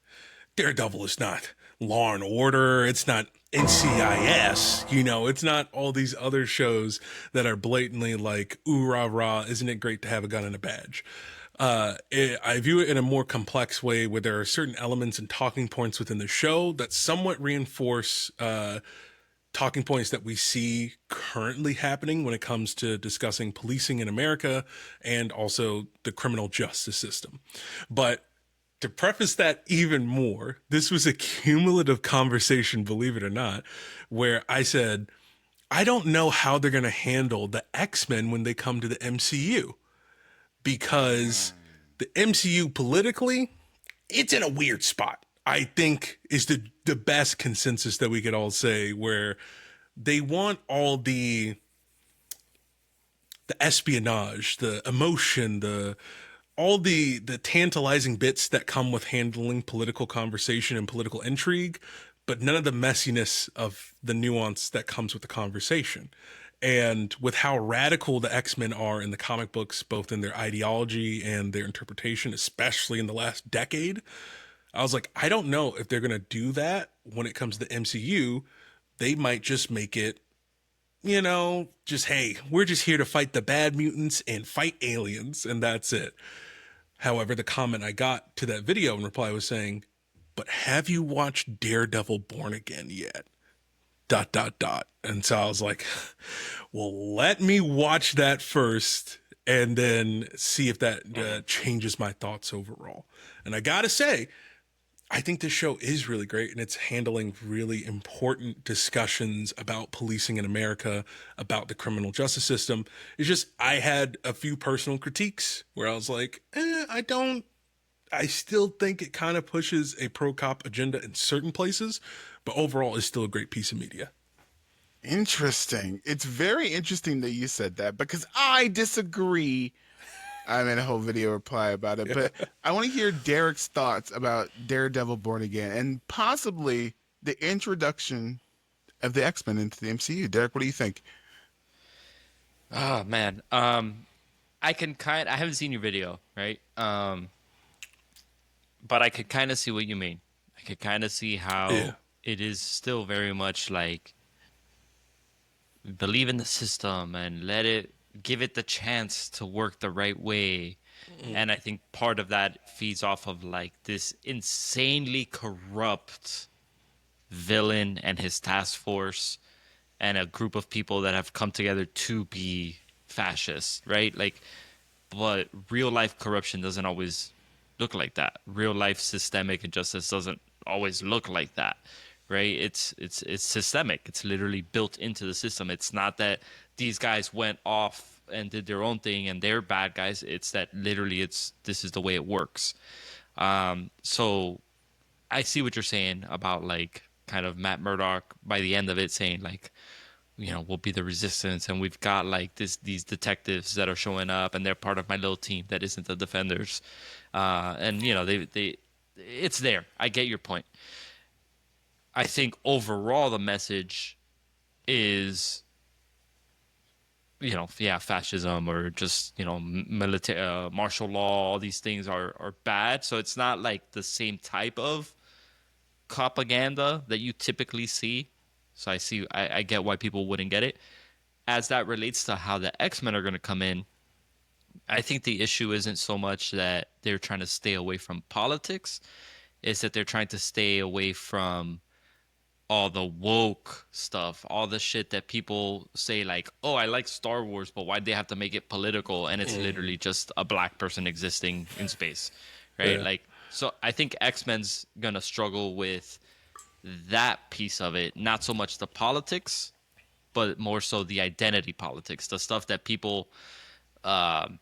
Speaker 3: Daredevil is not Law and Order. It's not NCIS. It's not all these other shows that are blatantly like, ooh, rah, rah, isn't it great to have a gun and a badge? I view it in a more complex way, where there are certain elements and talking points within the show that somewhat reinforce talking points that we see currently happening when it comes to discussing policing in America and also the criminal justice system. But to preface that even more, this was a cumulative conversation, believe it or not, where I said, I don't know how they're going to handle the X-Men when they come to the MCU. Because the MCU politically, it's in a weird spot, I think, is the best consensus that we could all say, where they want all the espionage, the emotion, the all the tantalizing bits that come with handling political conversation and political intrigue, but none of the messiness of the nuance that comes with the conversation. And with how radical the X-Men are in the comic books, both in their ideology and their interpretation, especially in the last decade, I was like, I don't know if they're going to do that when it comes to the MCU. They might just make it, just, hey, we're just here to fight the bad mutants and fight aliens, and that's it. However, the comment I got to that video in reply was saying, but have you watched Daredevil Born Again yet? ... And so I was like, well, let me watch that first and then see if that changes my thoughts overall. And I gotta say, I think this show is really great, and it's handling really important discussions about policing in America, about the criminal justice system. It's just, I had a few personal critiques where I was like, I still think it kind of pushes a pro-cop agenda in certain places, but overall it's still a great piece of media.
Speaker 1: Interesting. It's very interesting that you said that because I disagree. I made a whole video reply about it, but I want to hear Derek's thoughts about Daredevil Born Again and possibly the introduction of the X-Men into the MCU. Derek, what do you think?
Speaker 2: Oh man, I haven't seen your video, right? But I could kind of see what you mean. I could kind of see how it is still very much like believe in the system and give it the chance to work the right way. And I think part of that feeds off of like this insanely corrupt villain and his task force and a group of people that have come together to be fascists, right? Like, but real life corruption doesn't always look like that. Real life systemic injustice doesn't always look like that, right? It's systemic. It's literally built into the system. It's not that these guys went off and did their own thing and they're bad guys. It's that literally this is the way it works. So I see what you're saying about like kind of Matt Murdock by the end of it saying like, we'll be the resistance, and we've got like these detectives that are showing up, and they're part of my little team that isn't the Defenders, and they it's there. I get your point. I think overall the message is, fascism or just military martial law. All these things are bad. So it's not like the same type of propaganda that you typically see. So I get why people wouldn't get it. As that relates to how the X-Men are going to come in, I think the issue isn't so much that they're trying to stay away from politics. It's that they're trying to stay away from all the woke stuff, all the shit that people say like, oh, I like Star Wars, but why'd they have to make it political? And it's literally just a black person existing in space, right?
Speaker 3: Yeah.
Speaker 2: Like, so I think X-Men's going to struggle with that piece of it, not so much the politics, but more so the identity politics, the stuff that people, the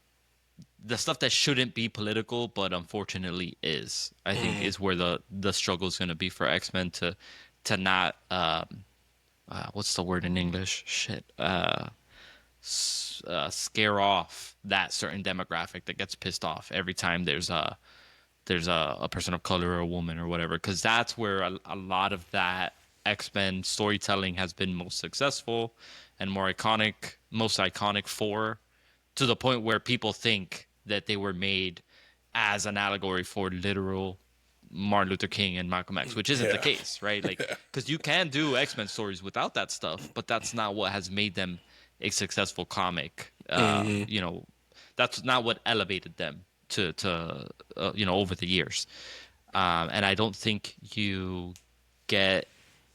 Speaker 2: stuff that shouldn't be political, but unfortunately is. I think is where the struggle is going to be for X-Men to not, what's the word in English? Shit. Scare off that certain demographic that gets pissed off every time there's a person of color or a woman or whatever, because that's where a lot of that X-Men storytelling has been most successful and most iconic for, to the point where people think that they were made as an allegory for literal Martin Luther King and Malcolm X, which isn't the case, right? Like, because you can do X-Men stories without that stuff, but that's not what has made them a successful comic. That's not what elevated them to over the years. And I don't think you get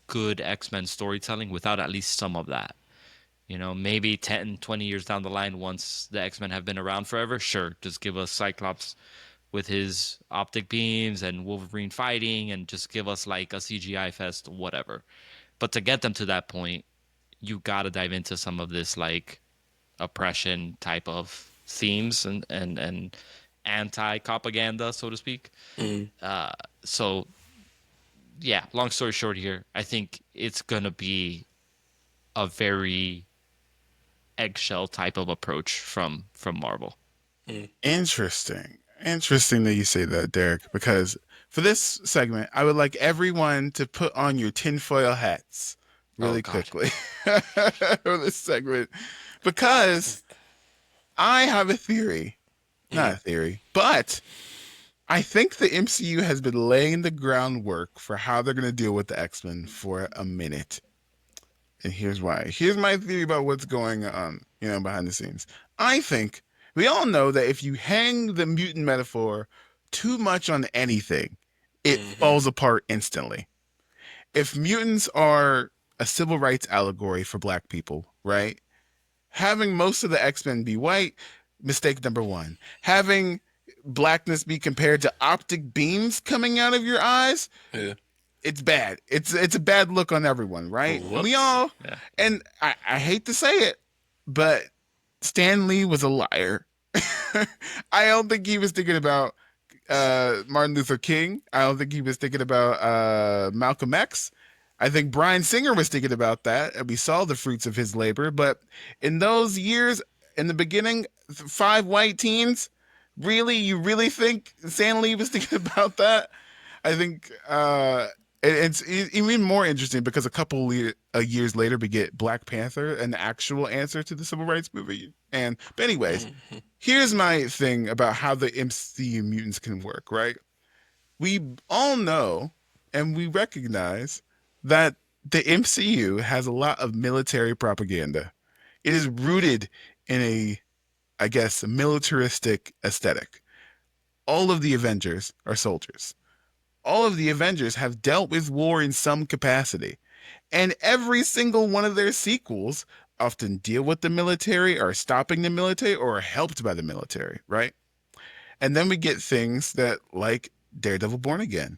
Speaker 2: good X-Men storytelling without at least some of that. Maybe 10, 20 years down the line, once the X-Men have been around forever, sure, just give us Cyclops with his optic beams and Wolverine fighting and just give us like a CGI fest, whatever. But to get them to that point, you got to dive into some of this like oppression type of themes and anti-propaganda, so to speak. So, yeah, long story short here, I think it's going to be a very eggshell type of approach from Marvel.
Speaker 1: Interesting. Interesting that you say that, Derek, because for this segment, I would like everyone to put on your tinfoil hats
Speaker 2: Oh
Speaker 1: really
Speaker 2: God.
Speaker 1: quickly for this segment, because I have a theory. Not a theory, but I think the MCU has been laying the groundwork for how they're going to deal with the X-Men for a minute. And here's why. Here's my theory about what's going on, behind the scenes. I think we all know that if you hang the mutant metaphor too much on anything, it falls apart instantly. If mutants are a civil rights allegory for black people, right? Having most of the X-Men be white, mistake number one. Having blackness be compared to optic beams coming out of your eyes,
Speaker 3: Yeah.
Speaker 1: it's bad. It's a bad look on everyone, right?
Speaker 2: Whoops.
Speaker 1: We all,
Speaker 2: Yeah.
Speaker 1: and I hate to say it, but Stan Lee was a liar. I don't think he was thinking about Martin Luther King. I don't think he was thinking about Malcolm X. I think Bryan Singer was thinking about that, and we saw the fruits of his labor. But in those years, in the beginning, 5 white teens, really, you really think Stan Lee was thinking about that? I think it's even more interesting because a couple years later, we get Black Panther, an actual answer to the civil rights movie. But anyways, here's my thing about how the MCU mutants can work, right? We all know and we recognize that the MCU has a lot of military propaganda. It is rooted in I guess, militaristic aesthetic. All of the Avengers are soldiers. All of the Avengers have dealt with war in some capacity. And every single one of their sequels often deal with the military, or stopping the military, or are helped by the military, right? And then we get things that like Daredevil Born Again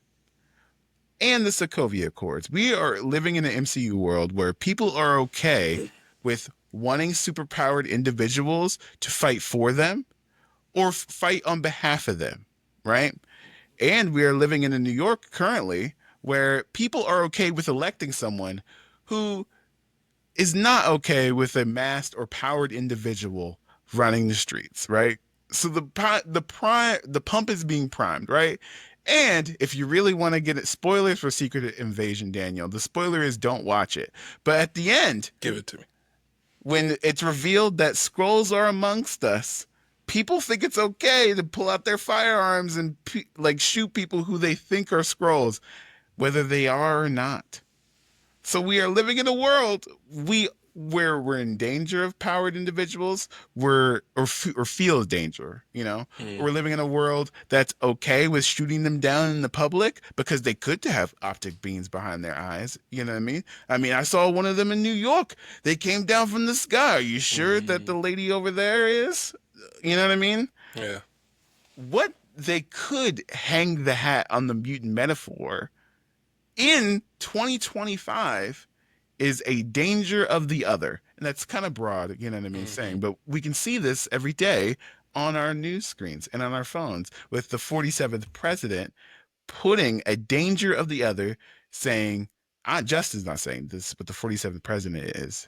Speaker 1: and the Sokovia Accords. We are living in an MCU world where people are okay with wanting superpowered individuals to fight for them or fight on behalf of them, right? And we are living in a New York currently where people are okay with electing someone who is not okay with a masked or powered individual running the streets, right? So the pump is being primed, right? And if you really want to get it, spoilers for Secret Invasion, Daniel. The spoiler is don't watch it. But at the end,
Speaker 3: Give it to me.
Speaker 1: when it's revealed that Skrulls are amongst us, people think it's okay to pull out their firearms and shoot people who they think are Skrulls, whether they are or not. So we are living in a world where we're in danger of powered individuals, or feel danger. We're living in a world that's okay with shooting them down in the public because they could have optic beams behind their eyes. You know what I mean? I saw one of them in New York. They came down from the sky. Are you sure that the lady over there is? You know what I mean?
Speaker 3: Yeah.
Speaker 1: What they could hang the hat on the mutant metaphor in 2025 is a danger of the other. And that's kind of broad, you know what I mean, saying, but we can see this every day on our news screens and on our phones with the 47th president putting a danger of the other, saying, Justin's not saying this, but the 47th president is.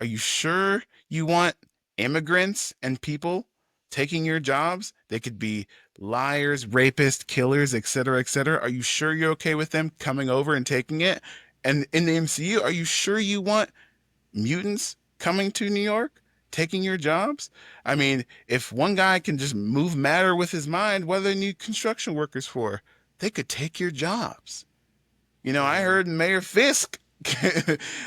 Speaker 1: Are you sure you want immigrants and people taking your jobs? They could be liars, rapists, killers, etc., etc. Are you sure you're okay with them coming over and taking it? And in the MCU, are you sure you want mutants coming to New York, taking your jobs? If one guy can just move matter with his mind, what do they need construction workers for? They could take your jobs. I heard Mayor Fisk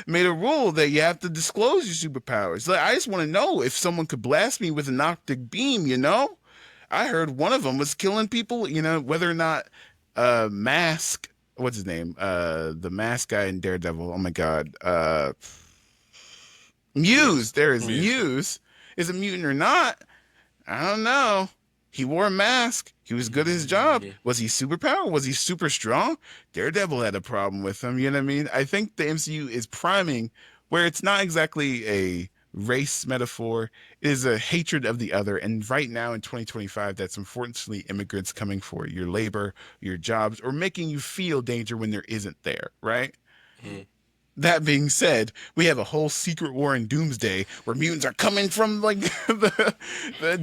Speaker 1: made a rule that you have to disclose your superpowers. I just want to know if someone could blast me with an optic beam, I heard one of them was killing people, whether or not Mask, what's his name? The mask guy in Daredevil. Oh my God. Muse. There is Muse. Is a mutant or not? I don't know. He wore a mask. He was good at his job. Was he superpower? Was he super strong? Daredevil had a problem with him. You know what I mean? I think the MCU is priming where it's not exactly a race metaphor. It is a hatred of the other. And right now in 2025, that's unfortunately immigrants coming for your labor, your jobs, or making you feel danger when there isn't there, right? That being said, we have a whole secret war in Doomsday where mutants are coming from the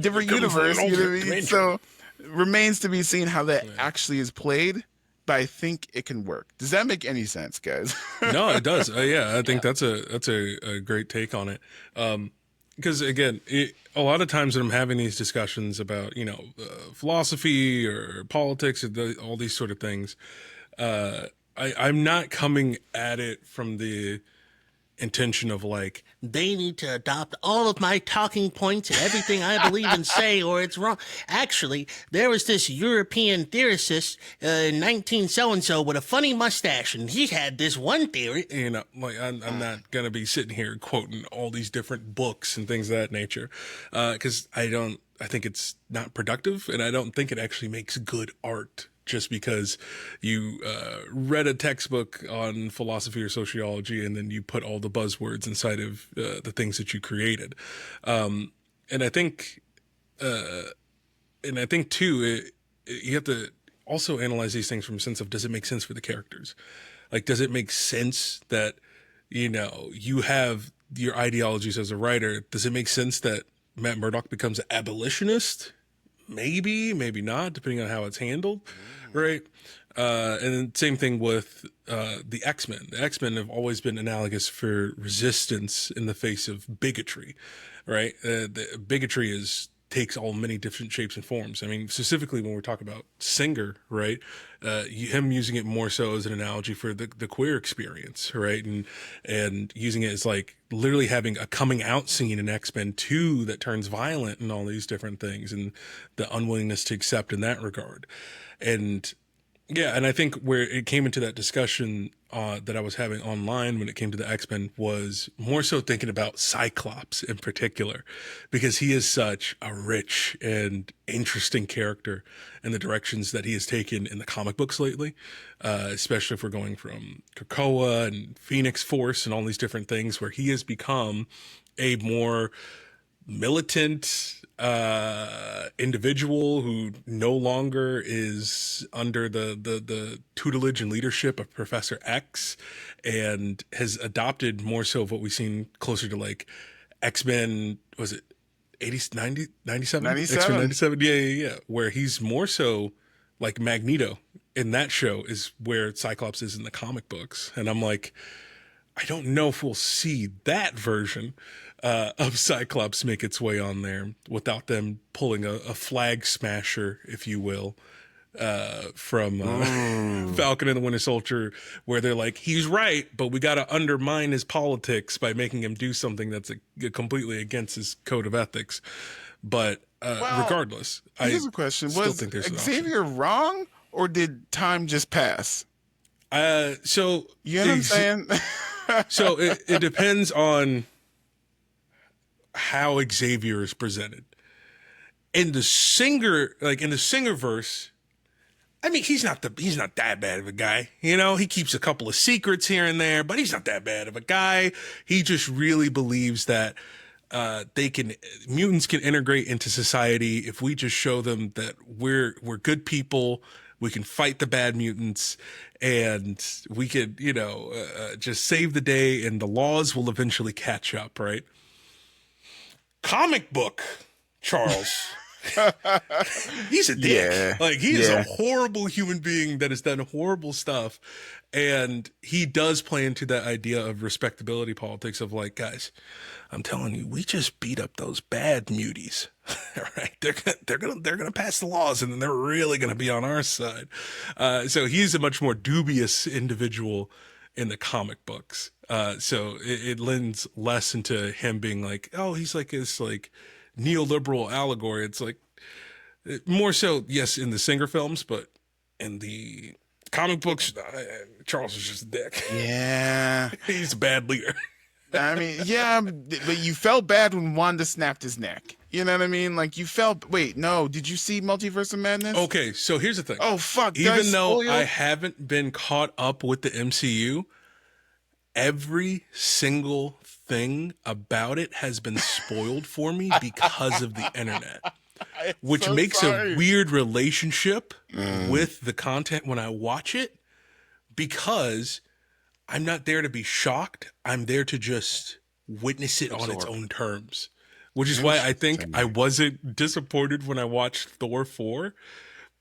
Speaker 1: different universe. You know what I mean? So Remains to be seen how that actually is played, but I think it can work. Does that make any sense, guys?
Speaker 3: No, it does. Yeah, I think that's a great take on it. Because again, a lot of times when I'm having these discussions about philosophy or politics and all these sort of things, I'm not coming at it from the intention of like,
Speaker 4: They need to adopt all of my talking points and everything I believe and say, or it's wrong. Actually, there was this European theorist in 19 so-and-so with a funny mustache, and he had this one theory.
Speaker 3: like I'm not gonna be sitting here quoting all these different books and things of that nature, because I think it's not productive, and I don't think it actually makes good art. Just because you read a textbook on philosophy or sociology and then you put all the buzzwords inside of the things that you created, and I think too, you have to also analyze these things from a sense of, does it make sense for the characters? Like, does it make sense that you have your ideologies as a writer? Does it make sense that Matt Murdock becomes an abolitionist? Maybe not, depending on how it's handled, right? And then same thing with the X-Men. The X-Men have always been analogous for resistance in the face of bigotry, right? The bigotry takes all many different shapes and forms. I mean, specifically when we're talking about Singer, right? Him using it more so as an analogy for the queer experience, right? And using it as like literally having a coming out scene in X-Men 2 that turns violent and all these different things, and the unwillingness to accept in that regard. And yeah, and I think where it came into that discussion that I was having online when it came to the X-Men was more so thinking about Cyclops in particular, because he is such a rich and interesting character in the directions that he has taken in the comic books lately, especially if we're going from Krakoa and Phoenix Force and all these different things, where he has become a more militant individual who no longer is under the tutelage and leadership of Professor X, and has adopted more so of what we've seen closer to like X-Men, was it 80s, 90, 97?
Speaker 1: 97.
Speaker 3: X-Men 97, yeah. Where he's more so like Magneto in that show is where Cyclops is in the comic books. And I'm like, I don't know if we'll see that version of Cyclops make its way on there without them pulling a flag smasher, if you will, from Falcon and the Winter Soldier, where they're like, he's right, but we got to undermine his politics by making him do something that's completely against his code of ethics. But regardless,
Speaker 1: here's a question: was
Speaker 3: think there's
Speaker 1: Xavier wrong, or did time just pass?
Speaker 3: So
Speaker 1: you know what I'm saying?
Speaker 3: So it depends on how Xavier is presented. In the Singer verse, I mean, he's not that bad of a guy. He keeps a couple of secrets here and there, but he's not that bad of a guy. He just really believes that mutants can integrate into society if we just show them that we're good people. We can fight the bad mutants, and we could, just save the day, and the laws will eventually catch up, right? Comic book, Charles. He's a dick.
Speaker 1: Yeah.
Speaker 3: Like, he is a horrible human being that has done horrible stuff. And he does play into that idea of respectability politics of like, guys, I'm telling you, we just beat up those bad muties. All right. They're gonna pass the laws, and then they're really gonna be on our side. So he's a much more dubious individual in the comic books. So it lends less into him being like, oh, he's like this like neoliberal allegory. It's like more so, yes, in the Singer films, but in the comic books, Charles is just a dick.
Speaker 1: Yeah.
Speaker 3: He's a bad leader.
Speaker 1: I mean, yeah, but you felt bad when Wanda snapped his neck. You know what I mean? Like, you felt... Wait, no. Did you see Multiverse of Madness?
Speaker 3: Okay, so here's the thing.
Speaker 1: Oh, fuck.
Speaker 3: Even though I haven't been caught up with the MCU, every single thing about it has been spoiled for me because of the internet. Which makes a weird relationship with the content when I watch it, because I'm not there to be shocked. I'm there to just witness it on its own terms. which is why I think I wasn't disappointed when I watched Thor 4,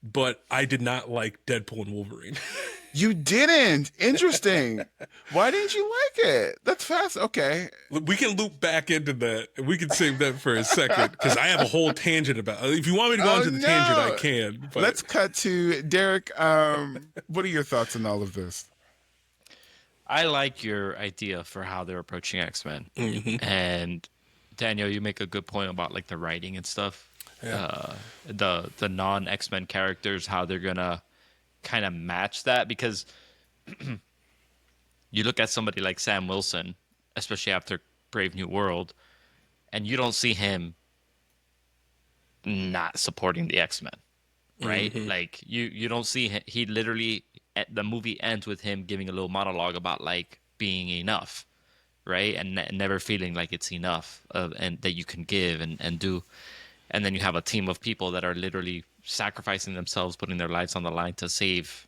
Speaker 3: but I did not like Deadpool and Wolverine.
Speaker 1: You didn't. Interesting. Why didn't you like it? That's fast. Okay.
Speaker 3: We can loop back into that. We can save that for a second because I have a whole tangent about it. If you want me to go into the tangent, I can. But...
Speaker 1: Let's cut to Derek. What are your thoughts on all of this?
Speaker 2: I like your idea for how they're approaching X-Men. And Daniel, you make a good point about like the writing and stuff.
Speaker 3: Yeah.
Speaker 2: The non X-Men characters, how they're gonna kind of match that, because you look at somebody like Sam Wilson, especially after Brave New World, and you don't see him not supporting the X-Men, right? Like you don't see him, he literally, the movie ends with him giving a little monologue about like being enough, right? And never feeling like it's enough, and that you can give and do. And then you have a team of people that are literally sacrificing themselves, putting their lives on the line to save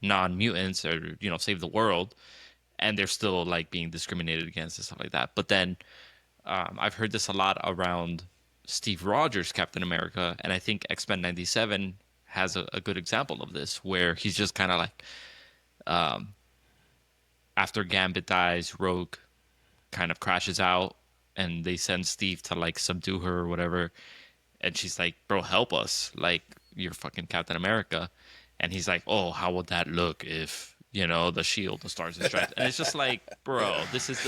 Speaker 2: non-mutants, or save the world, and they're still like being discriminated against and stuff like that. But then I've heard this a lot around Steve Rogers' Captain America, and I think X-Men 97 has a good example of this, where he's just kind of like, after Gambit dies, Rogue kind of crashes out, and they send Steve to like subdue her or whatever. And she's like, bro, help us. Like, you're fucking Captain America. And he's like, oh, how would that look if, the shield, the stars and stripes. And it's just like, bro, this is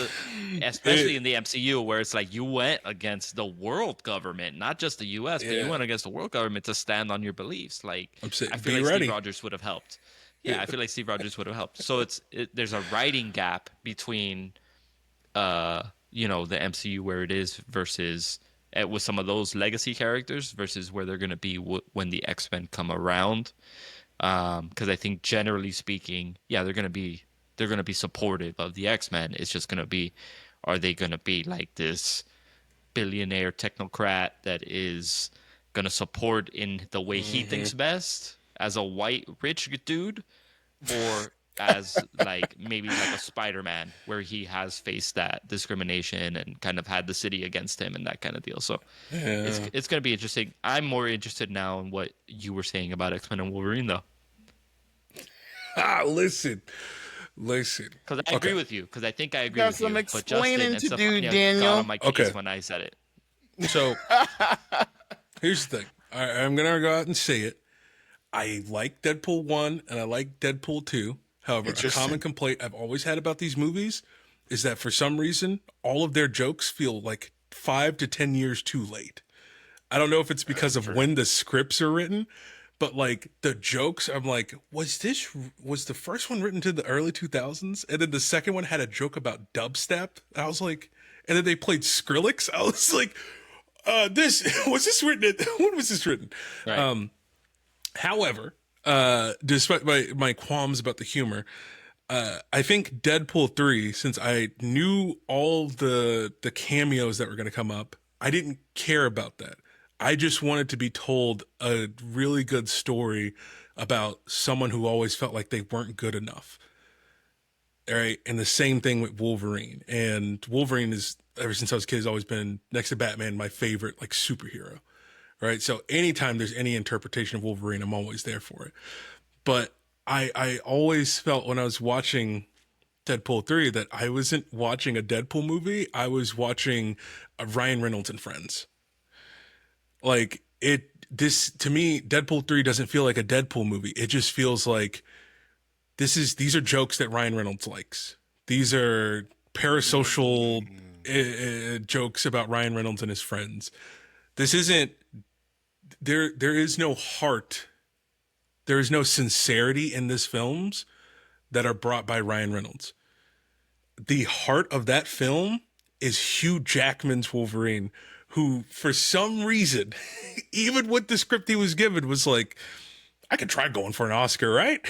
Speaker 2: especially in the MCU, where it's like you went against the world government, not just the US, but you went against the world government to stand on your beliefs. Like, I feel like Steve Rogers would have helped. Yeah, I feel like Steve Rogers would have helped. So there's a writing gap between, the MCU where it is versus with some of those legacy characters versus where they're going to be when the X-Men come around. Because I think generally speaking, they're going to be supportive of the X-Men. It's just going to be, are they going to be like this billionaire technocrat that is going to support in the way he thinks best as a white rich dude, or as like maybe like a Spider-Man where he has faced that discrimination and kind of had the city against him and that kind of deal. So it's going to be interesting. I'm more interested now in what you were saying about X-Men and Wolverine, though.
Speaker 3: Listen.
Speaker 2: Because I agree with you. Because I think I agree with you.
Speaker 1: Got some
Speaker 2: But Justin
Speaker 1: explaining
Speaker 2: and
Speaker 1: to do,
Speaker 2: Stephania
Speaker 1: Daniel.
Speaker 2: got on my case when I said it.
Speaker 3: So here's the thing. I'm going to go out and say it. I like Deadpool 1 and I like Deadpool 2. However, a common complaint I've always had about these movies is that for some reason, all of their jokes feel like 5 to 10 years too late. I don't know if it's because of when the scripts are written, but like the jokes, I'm like, was the first one written to the early 2000s? And then the second one had a joke about dubstep. I was like, and then they played Skrillex. I was like, when was this written?
Speaker 2: Right.
Speaker 3: However, despite my qualms about the humor, I think Deadpool 3, since I knew all the cameos that were going to come up, I didn't care about that. I just wanted to be told a really good story about someone who always felt like they weren't good enough. All right. And the same thing with Wolverine. And Wolverine is, ever since I was a kid, has always been, next to Batman, my favorite like superhero. Right. So anytime there's any interpretation of Wolverine, I'm always there for it. But I always felt when I was watching Deadpool 3 that I wasn't watching a Deadpool movie. I was watching Ryan Reynolds and Friends. Like to me, Deadpool 3 doesn't feel like a Deadpool movie. It just feels like these are jokes that Ryan Reynolds likes. These are parasocial jokes about Ryan Reynolds and his friends. This isn't, there is no heart. There is no sincerity in these films that are brought by Ryan Reynolds. The heart of that film is Hugh Jackman's Wolverine, who for some reason, even with the script he was given, was like, I could try going for an Oscar, right?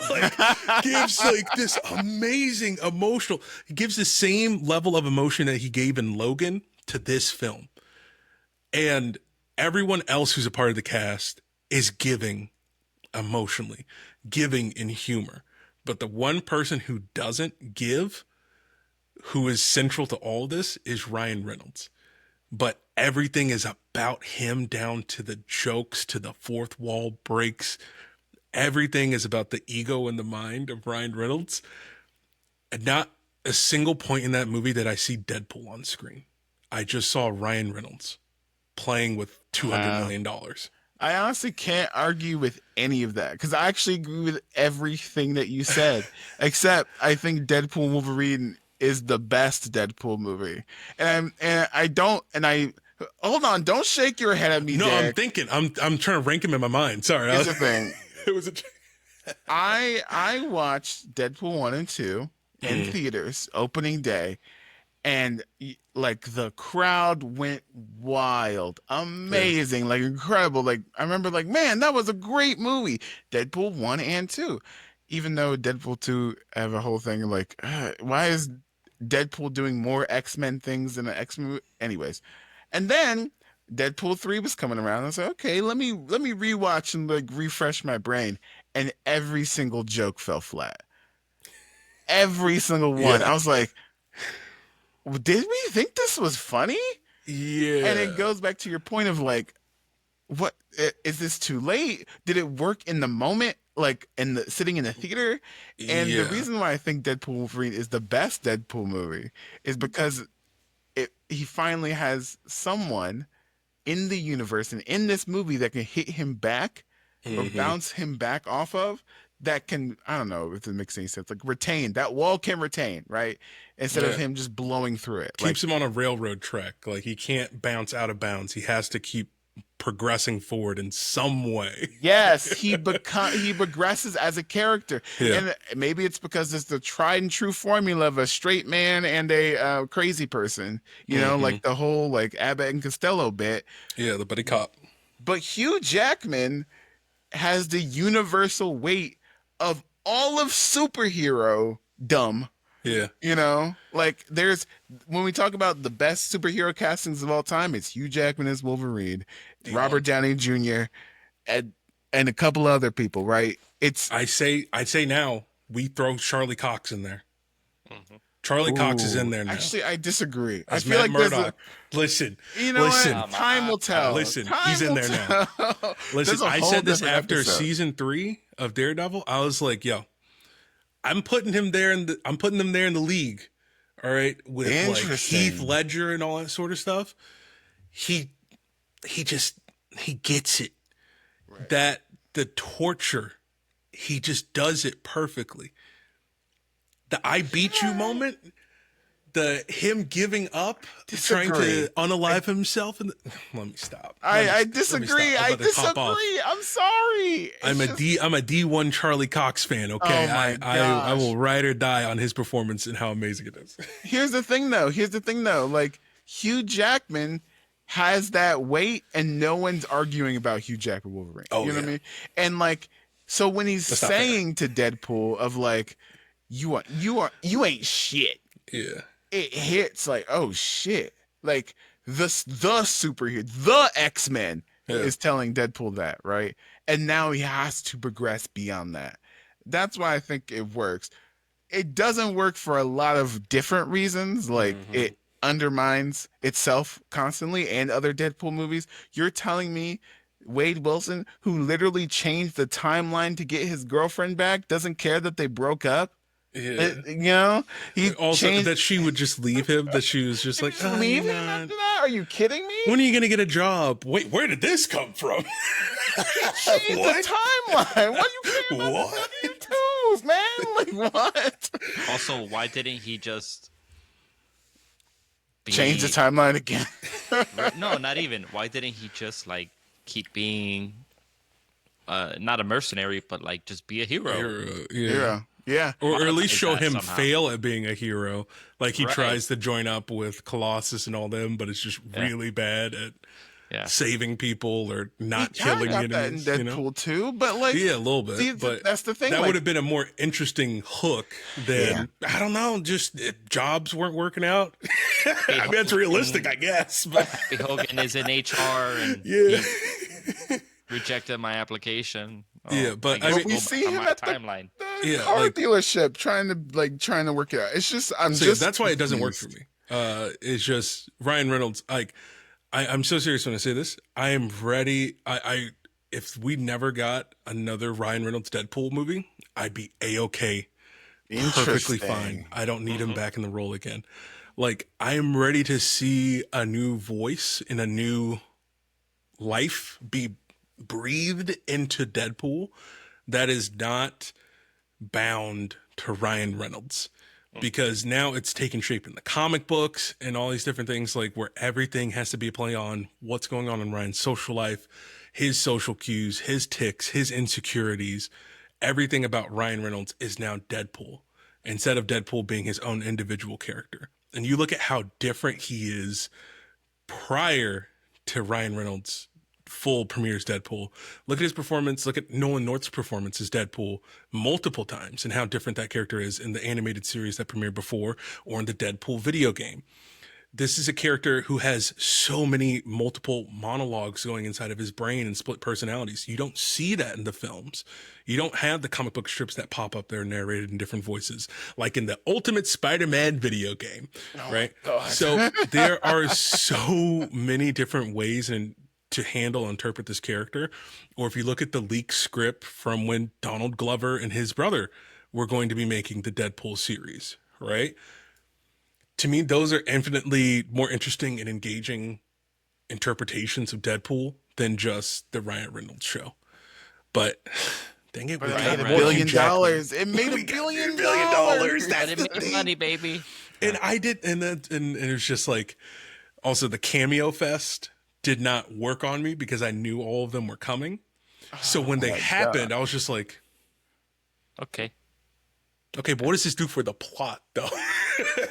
Speaker 3: Like, gives like this amazing emotional, he gives the same level of emotion that he gave in Logan to this film. And everyone else who's a part of the cast is giving emotionally, giving in humor. But the one person who doesn't give, who is central to all this, is Ryan Reynolds. but everything is about him, down to the jokes, to the fourth wall breaks. Everything is about the ego and the mind of Ryan Reynolds. And not a single point in that movie did I see Deadpool on screen. I just saw Ryan Reynolds playing with $200 million.
Speaker 1: I honestly can't argue with any of that because I actually agree with everything that you said, except I think Deadpool Wolverine is the best Deadpool movie. And I hold on, don't shake your head at me.
Speaker 3: No,
Speaker 1: Derek.
Speaker 3: I'm thinking. I'm trying to rank him in my mind. Sorry.
Speaker 1: Here's the thing.
Speaker 3: It was
Speaker 1: I watched Deadpool 1 and 2 in theaters opening day, and like the crowd went wild, amazing, like incredible. Like I remember, like, man, that was a great movie. Deadpool 1 and 2, even though Deadpool 2 have a whole thing like, why is Deadpool doing more X-Men things than an X-Men movie? Anyways, and then Deadpool 3 was coming around. I was like, okay, let me rewatch and like refresh my brain, and every single joke fell flat. Every single one.
Speaker 3: Yeah.
Speaker 1: I was like, did we think this was funny?
Speaker 3: Yeah.
Speaker 1: And it goes back to your point of like, what is this too late? Did it work in the moment, like sitting in the theater? And the reason why I think Deadpool Wolverine is the best Deadpool movie is because he finally has someone in the universe and in this movie that can hit him back or bounce him back off of, that can, I don't know if it makes any sense, like retain. That wall can retain, right? Instead of him just blowing through it.
Speaker 3: Keeps him on a railroad track. Like he can't bounce out of bounds. He has to keep progressing forward in some way.
Speaker 1: Yes, he progresses as a character.
Speaker 3: Yeah.
Speaker 1: And maybe it's because it's the tried and true formula of a straight man and a crazy person, you know, like the whole like Abbott and Costello bit.
Speaker 3: Yeah, the buddy cop.
Speaker 1: But Hugh Jackman has the universal weight of all of superhero dumb.
Speaker 3: Yeah.
Speaker 1: You know, like when we talk about the best superhero castings of all time, it's Hugh Jackman as Wolverine, Robert Downey Jr., and a couple other people, right?
Speaker 3: I say now we throw Charlie Cox in there. Charlie Cox is in there now.
Speaker 1: Actually, I disagree. I
Speaker 3: As
Speaker 1: feel
Speaker 3: Matt
Speaker 1: like
Speaker 3: Murdock. Listen,
Speaker 1: you know
Speaker 3: listen,
Speaker 1: what? Time will tell.
Speaker 3: listen.
Speaker 1: Time
Speaker 3: He's in
Speaker 1: will
Speaker 3: there now.
Speaker 1: tell.
Speaker 3: Listen,
Speaker 1: There's a
Speaker 3: I
Speaker 1: whole
Speaker 3: said this
Speaker 1: different
Speaker 3: after
Speaker 1: episode.
Speaker 3: season 3 of Daredevil. I was like, yo, I'm putting him there in the league. All right, with like
Speaker 1: Interesting.
Speaker 3: Heath Ledger and all that sort of stuff. He gets it. Right. That the torture, he just does it perfectly. The I beat you moment, the him giving up, trying to unalive himself, and let me stop.
Speaker 1: I disagree. I disagree. I'm sorry.
Speaker 3: I'm a D1 Charlie Cox fan. Okay,
Speaker 1: Oh my
Speaker 3: I will ride or die on his performance and how amazing it is.
Speaker 1: Here's the thing, though. Like Hugh Jackman has that weight, and no one's arguing about Hugh Jackman Wolverine.
Speaker 3: Oh,
Speaker 1: you know what I mean? And like, so when he's saying to Deadpool of like, you ain't shit.
Speaker 3: Yeah.
Speaker 1: It hits like, oh shit. Like the superhero, the X-Men is telling Deadpool that, right? And now he has to progress beyond that. That's why I think it works. It doesn't work for a lot of different reasons. Like it undermines itself constantly and other Deadpool movies. You're telling me Wade Wilson, who literally changed the timeline to get his girlfriend back, doesn't care that they broke up?
Speaker 3: Yeah.
Speaker 1: You know, he
Speaker 3: also
Speaker 1: changed,
Speaker 3: that she would just leave him. That she was just like,
Speaker 1: leave him after that. Are you kidding me?
Speaker 3: When are you gonna get a job? Wait, where did this come from?
Speaker 1: Change the timeline. What are you caring about the tattoos, man? Like what?
Speaker 2: Also, why didn't he just
Speaker 1: change the timeline again?
Speaker 2: No, not even. Why didn't he just like keep being not a mercenary, but like just be a hero?
Speaker 1: Yeah.
Speaker 3: Or at least show him
Speaker 2: somehow.
Speaker 3: fail at being a hero. Like he tries to join up with Colossus and all them, but it's just really bad at saving people or not killing
Speaker 1: got
Speaker 3: enemies.
Speaker 1: that in Deadpool too, but like
Speaker 3: a little bit.
Speaker 1: See,
Speaker 3: but
Speaker 1: that's the thing.
Speaker 3: That
Speaker 1: like,
Speaker 3: would have been a more interesting hook than I don't know. Just jobs weren't working out. I mean, that's realistic, I guess. But
Speaker 2: Hogan is in HR and
Speaker 3: yeah.
Speaker 2: he rejected my application.
Speaker 3: But
Speaker 2: I
Speaker 3: I mean,
Speaker 1: we see him at
Speaker 2: timeline.
Speaker 1: the car dealership trying to work it out. It's just that's
Speaker 3: why it doesn't work for me. It's just Ryan Reynolds. Like I'm so serious when I say this. I am ready. If we never got another Ryan Reynolds Deadpool movie, I'd be A-okay. Perfectly fine.
Speaker 1: Interesting.
Speaker 3: I don't need him back in the role again. Like, I am ready to see a new voice in a new life be breathed into Deadpool that is not bound to Ryan Reynolds, because now it's taken shape in the comic books and all these different things, like where everything has to be a play on what's going on in Ryan's social life, his social cues, his tics, his insecurities. Everything about Ryan Reynolds is now Deadpool instead of Deadpool being his own individual character. And you look at how different he is prior to Ryan Reynolds' full premieres Deadpool. Look at his performance. Look at Nolan North's performance as Deadpool multiple times and how different that character is in the animated series that premiered before or in the Deadpool video game. This is a character who has so many multiple monologues going inside of his brain and split personalities. You don't see that in the films. You don't have the comic book strips that pop up there narrated in different voices, like in the Ultimate Spider-Man video game, right? So there are so many different ways to handle and interpret this character. Or if you look at the leaked script from when Donald Glover and his brother were going to be making the Deadpool series, right? To me, those are infinitely more interesting and engaging interpretations of Deadpool than just the Ryan Reynolds show. But dang it,
Speaker 1: But
Speaker 3: we
Speaker 1: it
Speaker 3: got
Speaker 1: made $1
Speaker 3: more
Speaker 1: billion.
Speaker 3: Hugh Jackman.
Speaker 1: It made $1 billion.
Speaker 3: That's
Speaker 2: But
Speaker 3: the
Speaker 2: it made
Speaker 3: thing.
Speaker 2: money, baby.
Speaker 3: And I did, and it was just like, also the Cameo Fest did not work on me because I knew all of them were coming. So when they happened, I was just like,
Speaker 2: Okay.
Speaker 3: okay, but what does this do for the plot, though?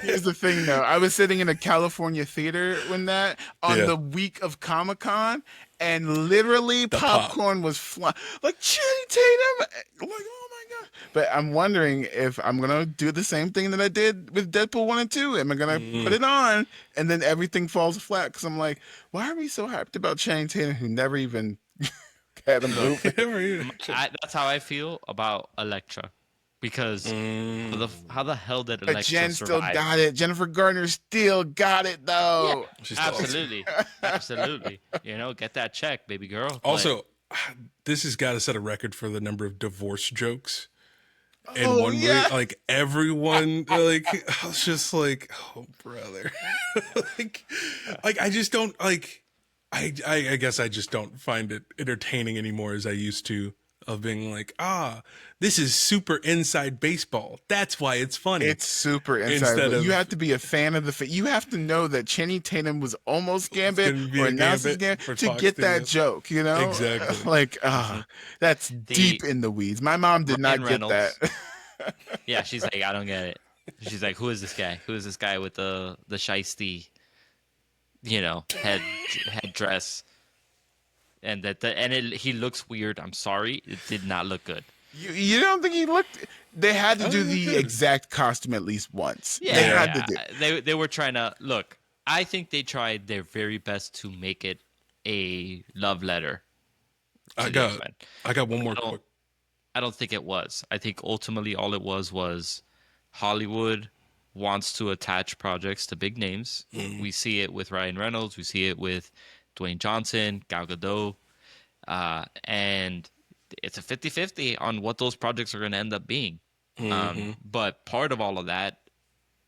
Speaker 1: Here's the thing, though. I was sitting in a California theater when that on
Speaker 3: Yeah.
Speaker 1: the week of Comic-Con, and literally popcorn was flying. Like, Channing Tatum. Like, oh my god. But I'm wondering if I'm gonna do the same thing that I did with Deadpool 1 and 2. Am I gonna put it on and then everything falls flat? Because I'm like, why are we so hyped about Channing Tatum who never even had a movie?
Speaker 2: That's how I feel about Elektra. Because how the hell did
Speaker 1: But
Speaker 2: Elektra
Speaker 1: Jen still
Speaker 2: survive?
Speaker 1: got it. Jennifer Garner still got it, though.
Speaker 3: She's still awesome.
Speaker 2: Absolutely. Absolutely. Get that check, baby girl.
Speaker 3: Also, this has got to set a record for the number of divorce jokes in
Speaker 1: Oh,
Speaker 3: one
Speaker 1: yeah.
Speaker 3: movie. Like everyone, like I was just like, oh brother, like I just don't like. I guess I just don't find it entertaining anymore as I used to. Of being like, this is super inside baseball. That's why it's funny.
Speaker 1: It's super inside.
Speaker 3: Instead
Speaker 1: But you
Speaker 3: of-
Speaker 1: have to be a fan of the. You have to know that Channing Tatum was almost Gambit
Speaker 3: gonna be
Speaker 1: or
Speaker 3: a
Speaker 1: announced as
Speaker 3: Gambit
Speaker 1: Gambit
Speaker 3: for
Speaker 1: to
Speaker 3: Fox
Speaker 1: get that
Speaker 3: Studios.
Speaker 1: joke. You know,
Speaker 3: Exactly.
Speaker 1: Like, that's deep in the weeds. My mom did not
Speaker 2: Ryan
Speaker 1: get that.
Speaker 2: Yeah, she's like, I don't get it. She's like, who is this guy? Who is this guy with the shiesty, headdress? And he looks weird. I'm sorry, it did not look good.
Speaker 1: You don't think he looked? They had to do the exact costume at least once. They had to do.
Speaker 2: They were trying to look. I think they tried their very best to make it a love letter.
Speaker 3: I
Speaker 2: to
Speaker 3: got one more
Speaker 2: I don't-
Speaker 3: quick.
Speaker 2: I don't think it was. I think ultimately all it was Hollywood wants to attach projects to big names. We see it with Ryan Reynolds. We see it with Dwayne Johnson, Gal Gadot. And it's a 50-50 on what those projects are going to end up being. But part of all of that,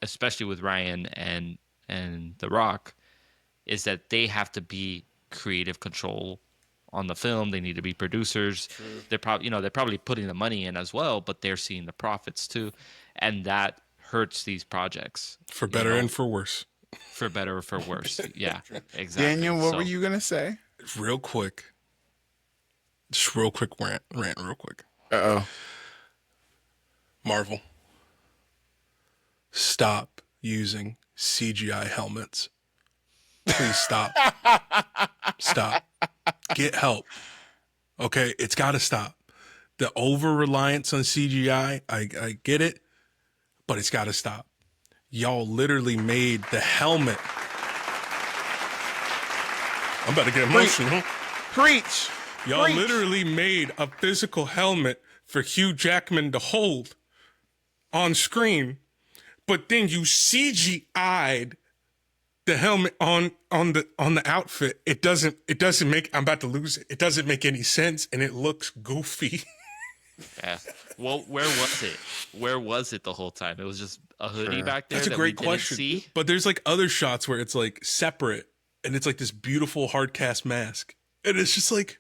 Speaker 2: especially with Ryan and The Rock, is that they have to be creative control on the film. They need to be producers. True. They're probably putting the money in as well, but they're seeing the profits too, and that hurts these projects
Speaker 3: For better and for worse.
Speaker 2: For better or for worse. Yeah, exactly.
Speaker 1: Daniel, what were you gonna say?
Speaker 3: Just real quick rant real quick.
Speaker 1: Uh-oh.
Speaker 3: Marvel, stop using CGI helmets. Please stop. Stop. Get help. Okay, it's got to stop. The over-reliance on CGI, I get it, but it's got to stop. Y'all literally made the helmet. I'm about to get emotional.
Speaker 1: Preach.
Speaker 3: Y'all
Speaker 1: Preach.
Speaker 3: literally made a physical helmet for Hugh Jackman to hold on screen, but then you CGI'd the helmet on the outfit, it doesn't make, I'm about to lose it. It doesn't make any sense, and it looks goofy.
Speaker 2: Yeah. Well, where was it? Where was it the whole time? It was just a hoodie back there.
Speaker 3: That's a
Speaker 2: that
Speaker 3: great
Speaker 2: we didn't
Speaker 3: question.
Speaker 2: See?
Speaker 3: But there's like other shots where it's like separate, and it's like this beautiful hard cast mask, and it's just like,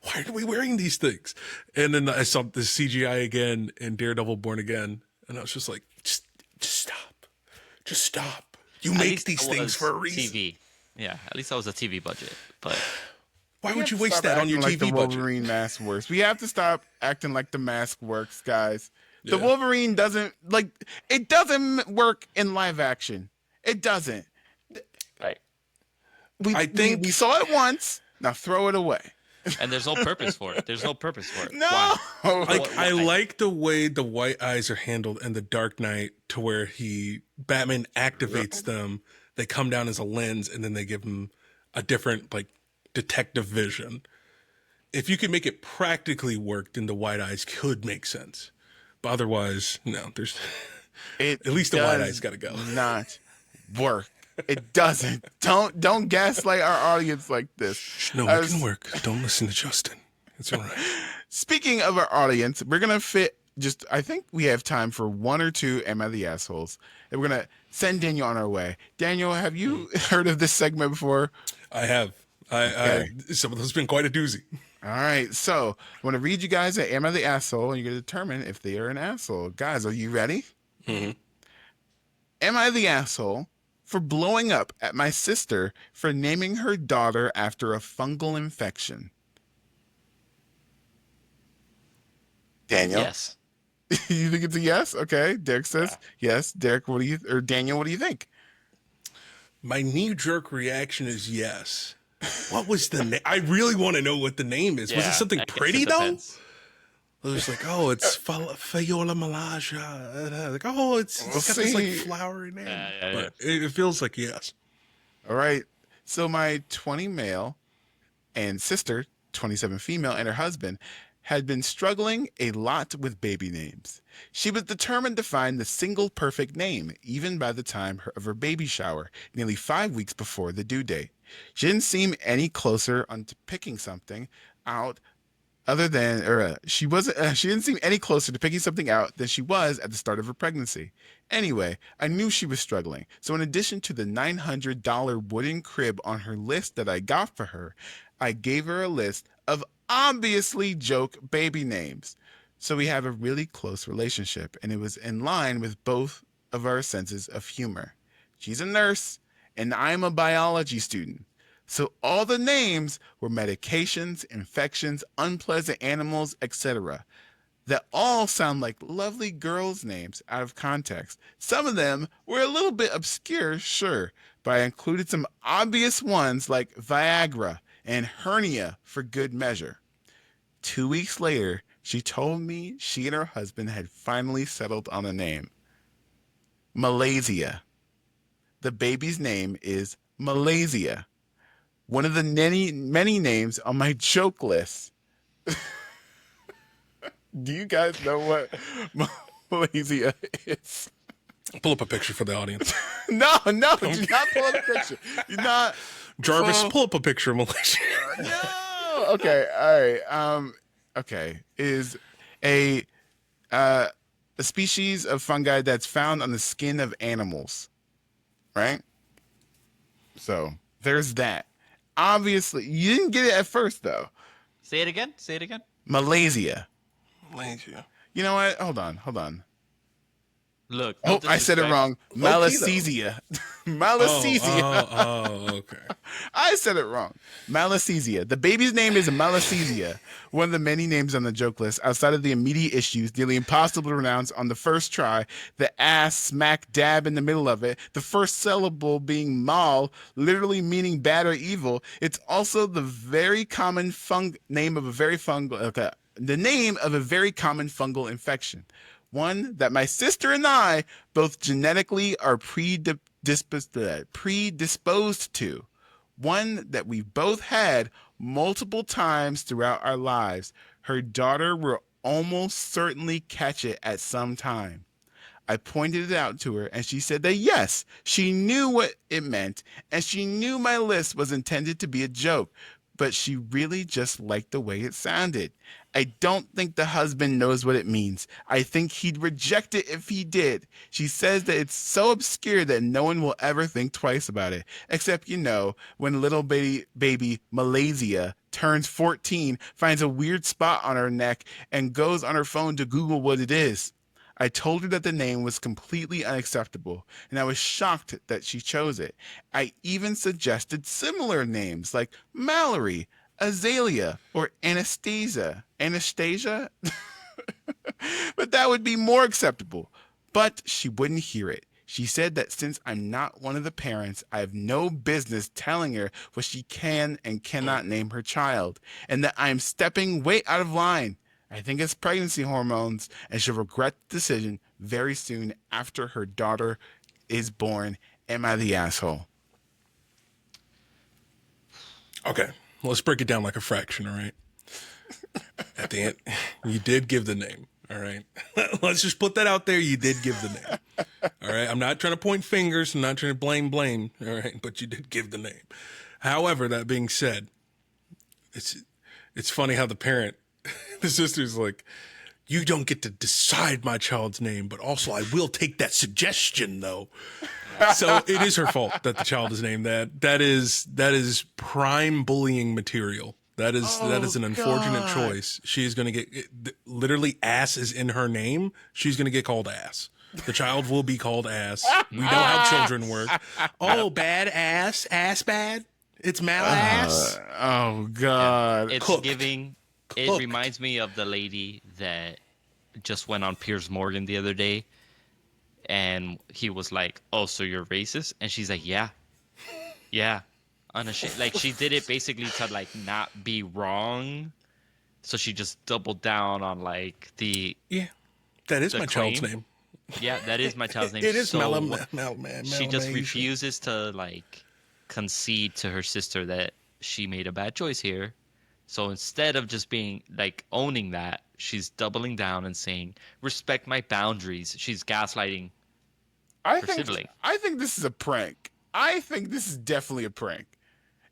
Speaker 3: why are we wearing these things? And then I saw the CGI again in Daredevil Born Again, and I was just like, just stop. You
Speaker 2: At
Speaker 3: make
Speaker 2: least
Speaker 3: these
Speaker 2: that
Speaker 3: things
Speaker 2: was
Speaker 3: for a reason.
Speaker 2: TV. Yeah, at least that was a TV budget. But
Speaker 3: Why
Speaker 1: We
Speaker 3: would
Speaker 1: have
Speaker 3: you
Speaker 1: to
Speaker 3: waste
Speaker 1: stop
Speaker 3: that on
Speaker 1: acting
Speaker 3: your
Speaker 1: like
Speaker 3: TV
Speaker 1: the
Speaker 3: budget?
Speaker 1: Wolverine mask works. We have to stop acting like the mask works, guys. The
Speaker 3: Yeah.
Speaker 1: Wolverine doesn't it doesn't work in live action. It doesn't.
Speaker 2: right.
Speaker 3: I think-
Speaker 1: we saw it once. Now throw it away.
Speaker 2: And there's no purpose for it. There's no purpose for it.
Speaker 1: No.
Speaker 2: Why?
Speaker 3: Like I
Speaker 2: Why?
Speaker 3: like the way the white eyes are handled in the Dark Knight, to where Batman activates them. They come down as a lens, and then they give him a different like detective vision. If you could make it practically work, then the white eyes could make sense. But otherwise, no. There's
Speaker 1: It
Speaker 3: at least the white
Speaker 1: does
Speaker 3: eyes got to go.
Speaker 1: Not work. It doesn't. Don't gaslight our audience like this.
Speaker 3: No,
Speaker 1: I
Speaker 3: it
Speaker 1: was-
Speaker 3: can work. Don't listen to Justin. It's all right.
Speaker 1: Speaking of our audience, we're gonna fit. I think we have time for one or two Am I the Assholes, and we're gonna send Daniel on our way. Daniel, have you heard of this segment before?
Speaker 3: I have.
Speaker 1: Okay.
Speaker 3: Some of those have been quite a doozy.
Speaker 1: All right, so I want to read you guys a Am I the Asshole, and you're gonna determine if they are an asshole. Guys, are you ready?
Speaker 3: Mm-hmm.
Speaker 1: Am I the asshole for blowing up at my sister for naming her daughter after a fungal infection? Daniel?
Speaker 2: Yes.
Speaker 1: You think it's a yes? Okay. Derek says yes. Derek, Daniel, what do you think?
Speaker 3: My knee-jerk reaction is yes. What was the name? I really want to know what the name is. Was
Speaker 2: Yeah,
Speaker 3: it something
Speaker 2: I guess
Speaker 3: pretty
Speaker 2: it
Speaker 3: though?
Speaker 2: depends.
Speaker 3: It was like, oh, it's Fayola Malaja. Like, oh, it's got this
Speaker 1: see.
Speaker 3: like flowery name.
Speaker 2: Yeah.
Speaker 3: But it feels like yes.
Speaker 1: All right. So my 20 male and sister, 27 female, and her husband had been struggling a lot with baby names. She was determined to find the single perfect name, even by the time of her baby shower, nearly 5 weeks before the due date. She didn't seem any closer on to picking something out she didn't seem any closer to picking something out than she was at the start of her pregnancy. Anyway, I knew she was struggling, so in addition to the $900 wooden crib on her list that I got for her, I gave her a list of obviously joke baby names. So we have a really close relationship, and it was in line with both of our senses of humor. She's a nurse, and I'm a biology student. So all the names were medications, infections, unpleasant animals, etc. That all sound like lovely girls' names out of context. Some of them were a little bit obscure, sure, but I included some obvious ones like Viagra and hernia for good measure. 2 weeks later, she told me she and her husband had finally settled on a name. Malaysia. The baby's name is Malaysia. One of the many names on my joke list. Do you guys know what Malaysia is?
Speaker 3: Pull up a picture for the audience.
Speaker 1: No, do not pull up a picture. You're not.
Speaker 3: Jarvis,
Speaker 1: Well-
Speaker 3: pull up a picture of Malaysia.
Speaker 1: No. Okay. All right. Okay. Is a species of fungi that's found on the skin of animals, right? So there's that. Obviously, you didn't get it at first though.
Speaker 2: Say it again. Say it again.
Speaker 1: Malaysia.
Speaker 3: Malaysia.
Speaker 1: You know what? Hold on.
Speaker 2: Look.
Speaker 1: Oh,
Speaker 2: no
Speaker 1: I said it
Speaker 2: disrespect.
Speaker 1: wrong. Malassezia. Malassezia.
Speaker 3: Oh, okay.
Speaker 1: I said it wrong. Malassezia. The baby's name is Malassezia, one of the many names on the joke list outside of the immediate issues, nearly impossible to pronounce on the first try, the ass smack dab in the middle of it, the first syllable being mal, literally meaning bad or evil. It's also the very common name of a very fungal infection. One that my sister and I both genetically are predisposed to. One that we've both had multiple times throughout our lives. Her daughter will almost certainly catch it at some time. I pointed it out to her, and she said that yes, she knew what it meant, and she knew my list was intended to be a joke, but she really just liked the way it sounded. I don't think the husband knows what it means. I think he'd reject it if he did. She says that it's so obscure that no one will ever think twice about it. Except, when little baby Malaysia turns 14, finds a weird spot on her neck, and goes on her phone to Google what it is. I told her that the name was completely unacceptable, and I was shocked that she chose it. I even suggested similar names like Mallory, Azalea, or Anastasia. Anastasia? But that would be more acceptable. But she wouldn't hear it. She said that since I'm not one of the parents, I have no business telling her what she can and cannot name her child, and that I'm stepping way out of line. I think it's pregnancy hormones, and she'll regret the decision very soon after her daughter is born. Am I the asshole?
Speaker 3: Okay, let's break it down like a fraction, all right? At the end, you did give the name, all right? Let's just put that out there. You did give the name, all right? I'm not trying to point fingers. I'm not trying to blame, all right? But you did give the name. However, that being said, it's funny how the parent, the sister's like, you don't get to decide my child's name, but also I will take that suggestion, though. So it is her fault that the child is named that. That is prime bullying material. That is an unfortunate choice. She is going to get literally ass is in her name. She's going to get called ass. The child will be called ass. We know how children work. Oh, bad ass bad. It's mal ass.
Speaker 1: Oh God.
Speaker 2: It's
Speaker 3: Cook.
Speaker 2: giving. It
Speaker 3: Cook.
Speaker 2: reminds me of the lady that just went on Piers Morgan the other day, and he was like, "Oh, so you're racist?" And she's like, "Yeah, unashamed." Like she did it basically to like not be wrong, so she just doubled down on like the
Speaker 3: Yeah, that is
Speaker 2: the
Speaker 3: my child's
Speaker 2: claim.
Speaker 3: name.
Speaker 2: Yeah, that is my child's name.
Speaker 3: It is
Speaker 2: So she just
Speaker 3: Malamation.
Speaker 2: refuses to like concede to her sister that she made a bad choice here. So instead of just being like owning that, she's doubling down and saying, "Respect my boundaries." She's gaslighting
Speaker 1: I
Speaker 2: her
Speaker 1: think
Speaker 2: sibling.
Speaker 1: I think this is a prank. I think this is definitely a prank.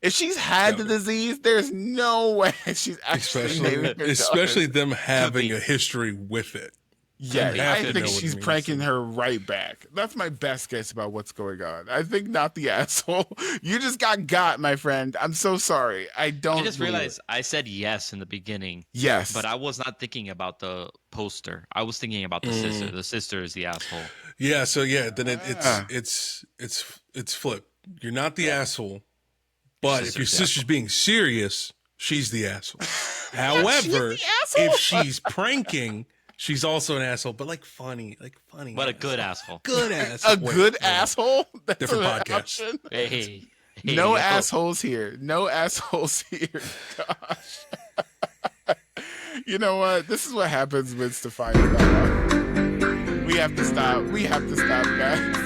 Speaker 1: If she's had the disease, there's no way she's actually naming her
Speaker 3: Especially
Speaker 1: daughter.
Speaker 3: them having
Speaker 2: be.
Speaker 3: a history with it.
Speaker 1: Yes,
Speaker 3: You have
Speaker 1: I
Speaker 3: to
Speaker 1: think
Speaker 3: know what it
Speaker 1: she's
Speaker 3: means.
Speaker 1: pranking her right back. That's my best guess about what's going on. I think not the asshole. You just got, my friend. I'm so sorry. I don't.
Speaker 2: I just
Speaker 1: believe
Speaker 2: realized
Speaker 1: it.
Speaker 2: I said yes in the beginning,
Speaker 1: Yes,
Speaker 2: but I was not thinking about the poster. I was thinking about the sister. The sister is the asshole.
Speaker 3: Yeah, so yeah, then
Speaker 1: Ah.
Speaker 3: it's flip. You're not the asshole, but if your
Speaker 2: Sister's the
Speaker 3: sister's being serious, she's the asshole. However,
Speaker 1: asshole?
Speaker 3: if she's pranking, she's also an asshole, but like funny.
Speaker 2: But a good asshole.
Speaker 3: good asshole.
Speaker 1: a good asshole. That's
Speaker 3: Different
Speaker 1: an
Speaker 3: podcast.
Speaker 1: option?
Speaker 2: Hey,
Speaker 1: No
Speaker 2: yo.
Speaker 1: assholes here. No assholes here. Gosh. You know what? This is what happens when Stefani's not on. We have to stop. We have to stop, guys.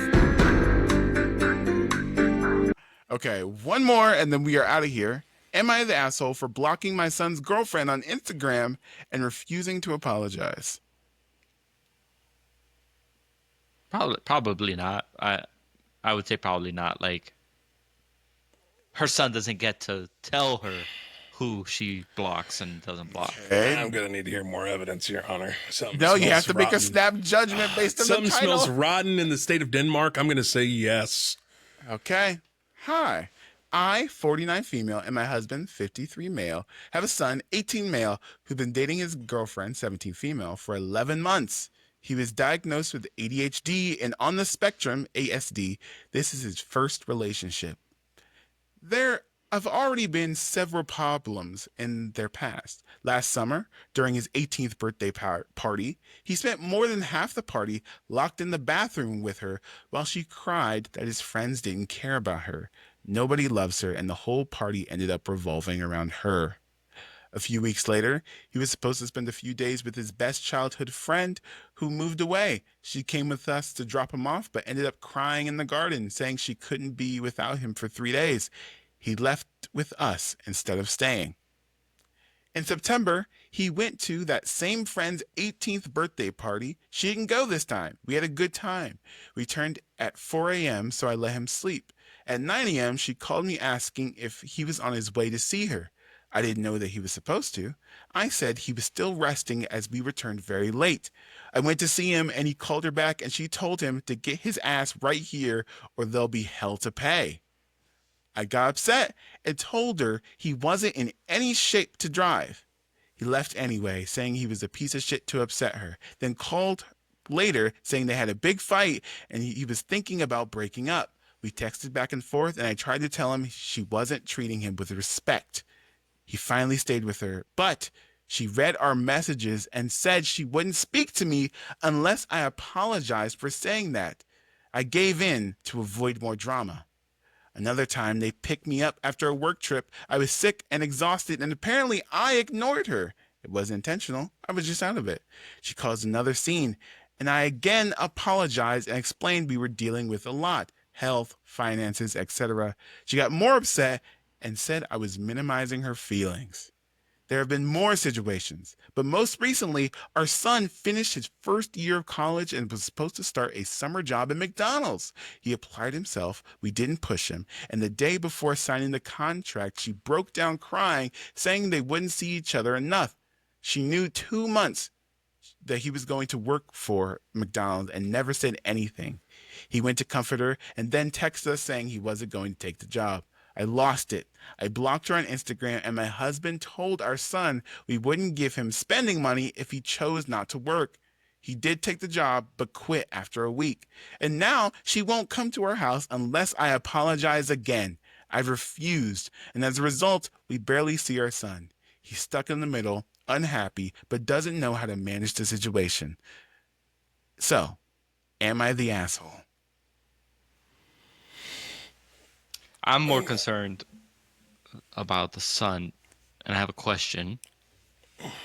Speaker 1: Okay, one more and then we are out of here. Am I the asshole for blocking my son's girlfriend on Instagram and refusing to apologize?
Speaker 2: Probably not. I would say probably not. Like, her son doesn't get to tell her who she blocks and doesn't block.
Speaker 1: Okay.
Speaker 3: I'm gonna need to hear more evidence, Your Honor. Something
Speaker 1: No, you
Speaker 3: smells
Speaker 1: have to make a
Speaker 3: rotten.
Speaker 1: snap judgment based on
Speaker 3: Something
Speaker 1: the title.
Speaker 3: smells rotten in the state of Denmark. I'm gonna say yes.
Speaker 1: Okay. Hi. I, 49 female, and my husband, 53 male, have a son, 18 male, who's been dating his girlfriend, 17 female, for 11 months. He was diagnosed with ADHD and on the spectrum, ASD. This is his first relationship. There have already been several problems in their past. Last summer, during his 18th birthday party, he spent more than half the party locked in the bathroom with her while she cried that his friends didn't care about her. Nobody loves her, and the whole party ended up revolving around her. A few weeks later, he was supposed to spend a few days with his best childhood friend who moved away. She came with us to drop him off, but ended up crying in the garden, saying she couldn't be without him for 3 days. He left with us instead of staying. In September, He went to that same friend's 18th birthday party. She didn't go this time. We had a good time. We returned at 4 a.m., so I let him sleep. At 9 a.m., she called me asking if he was on his way to see her. I didn't know that he was supposed to. I said he was still resting as we returned very late. I went to see him and he called her back and she told him to get his ass right here or there'll be hell to pay. I got upset and told her he wasn't in any shape to drive. He left anyway, saying he was a piece of shit to upset her, then called later saying they had a big fight and he was thinking about breaking up. We texted back and forth and I tried to tell him she wasn't treating him with respect. He finally stayed with her, but she read our messages and said she wouldn't speak to me unless I apologized for saying that. I gave in to avoid more drama. Another time, they picked me up after a work trip. I was sick and exhausted, and apparently I ignored her. It wasn't intentional. I was just out of it. She caused another scene, and I again apologized and explained we were dealing with a lot. Health, finances, etc. She got more upset and said I was minimizing her feelings. There have been more situations, but most recently, our son finished his first year of college and was supposed to start a summer job at McDonald's. He applied himself, we didn't push him, and the day before signing the contract, she broke down crying, saying they wouldn't see each other enough. She knew 2 months that he was going to work for McDonald's and never said anything. He went to comfort her and then texted us saying he wasn't going to take the job. I lost it. I blocked her on Instagram, and my husband told our son we wouldn't give him spending money if he chose not to work. He did take the job, but quit after a week. And now she won't come to our house unless I apologize again. I've refused, and as a result, we barely see our son. He's stuck in the middle, unhappy, but doesn't know how to manage the situation. So, am I the asshole?
Speaker 2: I'm more concerned about the son, and I have a question,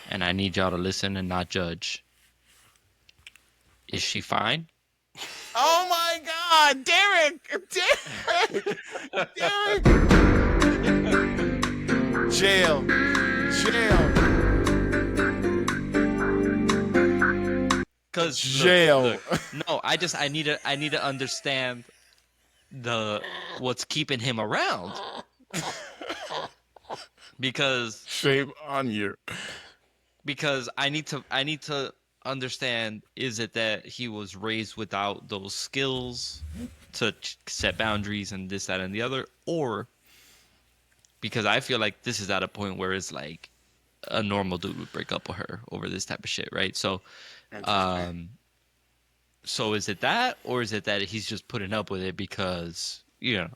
Speaker 2: and I need y'all to listen and not judge. Is she fine?
Speaker 1: Oh my God, Derek! Jail.
Speaker 2: Cause
Speaker 1: Jail.
Speaker 2: no, I need to understand what's keeping him around. Because
Speaker 1: Shame on you.
Speaker 2: Because I need to understand, is it that he was raised without those skills to set boundaries and this, that, and the other, or because I feel like this is at a point where it's like a normal dude would break up with her over this type of shit, right? So so is it that, or is it that he's just putting up with it because you know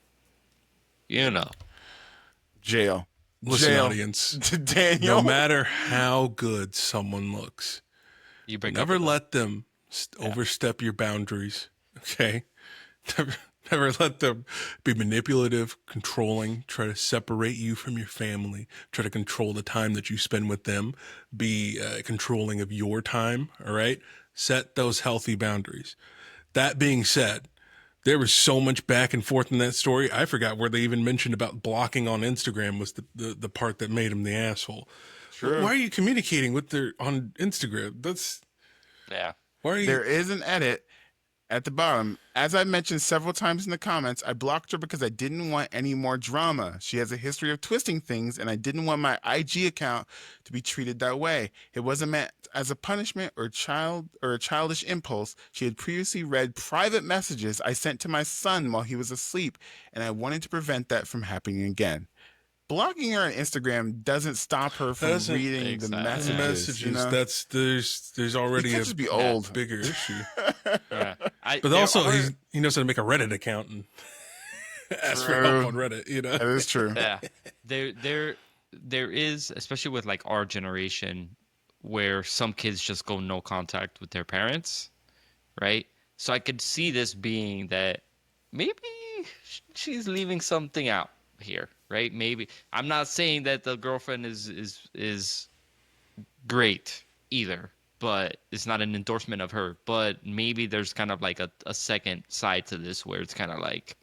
Speaker 1: Jail.
Speaker 3: Listen,
Speaker 1: Jail.
Speaker 3: audience.
Speaker 1: Daniel.
Speaker 3: No matter how good someone looks,
Speaker 2: you break up
Speaker 3: never
Speaker 2: with him.
Speaker 3: let them overstep your boundaries. Okay, never let them be manipulative, controlling, try to separate you from your family, try to control the time that you spend with them, be controlling of your time. All right, set those healthy boundaries. That being said, there was so much back and forth in that story. I forgot where they even mentioned about blocking on Instagram was the part that made him the asshole.
Speaker 1: True.
Speaker 3: Why are you communicating with their on Instagram?
Speaker 2: Yeah.
Speaker 3: Why are you?
Speaker 1: There is an edit at the bottom. As I mentioned several times in the comments, I blocked her because I didn't want any more drama. She has a history of twisting things, and I didn't want my IG account to be treated that way. It wasn't meant as a punishment or a childish impulse. She had previously read private messages I sent to my son while he was asleep, and I wanted to prevent that from happening again. Blocking her on Instagram doesn't stop her from
Speaker 3: Doesn't-
Speaker 1: reading the
Speaker 2: Exactly.
Speaker 1: messages. You know?
Speaker 3: There's already
Speaker 1: He could
Speaker 3: a
Speaker 1: just be old.
Speaker 3: bigger issue.
Speaker 2: Yeah.
Speaker 3: But also, he knows how to make a Reddit account and ask for help
Speaker 1: True.
Speaker 3: on Reddit. You know,
Speaker 1: That is true.
Speaker 2: Yeah, there is, especially with like our generation, where some kids just go no contact with their parents, right? So I could see this being that maybe she's leaving something out here, right? Maybe I'm not saying that the girlfriend is great either, but it's not an endorsement of her. But maybe there's kind of like a second side to this where it's kind of like,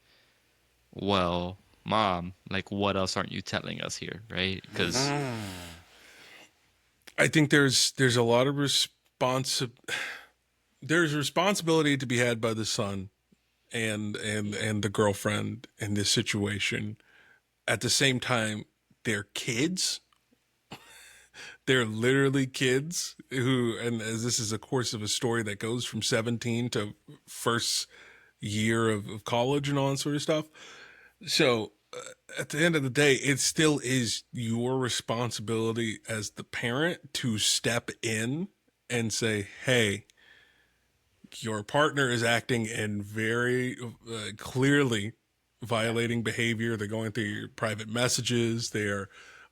Speaker 2: well, mom, like what else aren't you telling us here, right? Because
Speaker 3: I think there's a lot of there's responsibility to be had by the son and the girlfriend in this situation. At the same time, they're kids. They're literally kids who, and as this is a course of a story that goes from 17 to first year of college and all that sort of stuff. So at the end of the day, it still is your responsibility as the parent to step in and say, hey, your partner is acting in very clearly violating behavior. They're going through your private messages. They're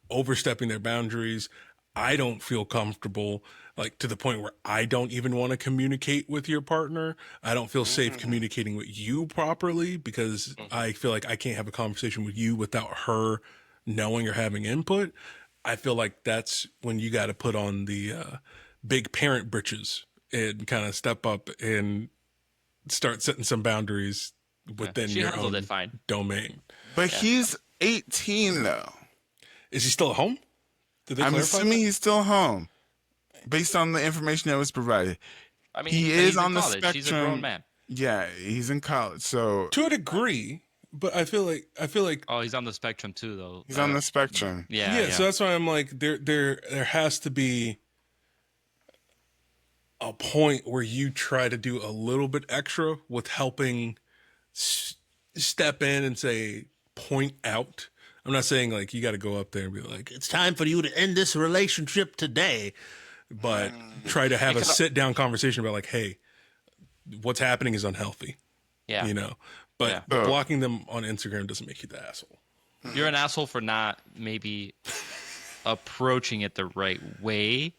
Speaker 3: overstepping their boundaries. I don't feel comfortable, like to the point where I don't even want to communicate with your partner. I don't feel safe communicating with you properly because I feel like I can't have a conversation with you without her knowing or having input. I feel like that's when you got to put on the big parent britches and kind of step up and start setting some boundaries within
Speaker 2: She
Speaker 3: your
Speaker 2: handled
Speaker 3: own
Speaker 2: it fine.
Speaker 3: domain.
Speaker 1: But he's 18 though.
Speaker 3: Is he still at home? Did they
Speaker 1: I'm
Speaker 3: clarify
Speaker 1: assuming
Speaker 3: that?
Speaker 1: he's still home, based on the information that was provided.
Speaker 2: I mean,
Speaker 1: He
Speaker 2: but
Speaker 1: is
Speaker 2: he's in
Speaker 1: on the
Speaker 2: college. He's a grown
Speaker 1: spectrum.
Speaker 2: man.
Speaker 1: Yeah, he's in college, so
Speaker 3: To a degree, but I feel like
Speaker 2: Oh, he's on the spectrum too, though.
Speaker 1: he's on the spectrum.
Speaker 2: Yeah.
Speaker 3: so that's why I'm like there has to be a point where you try to do a little bit extra with helping step in and say point out. I'm not saying like you got to go up there and be like
Speaker 4: It's time for you to end this relationship today.
Speaker 3: but try to have a sit down conversation about like, hey, what's happening is unhealthy,
Speaker 2: Yeah.
Speaker 3: you know. But
Speaker 2: Yeah.
Speaker 3: blocking them on Instagram doesn't make you the asshole.
Speaker 2: You're an asshole for not maybe approaching it the right way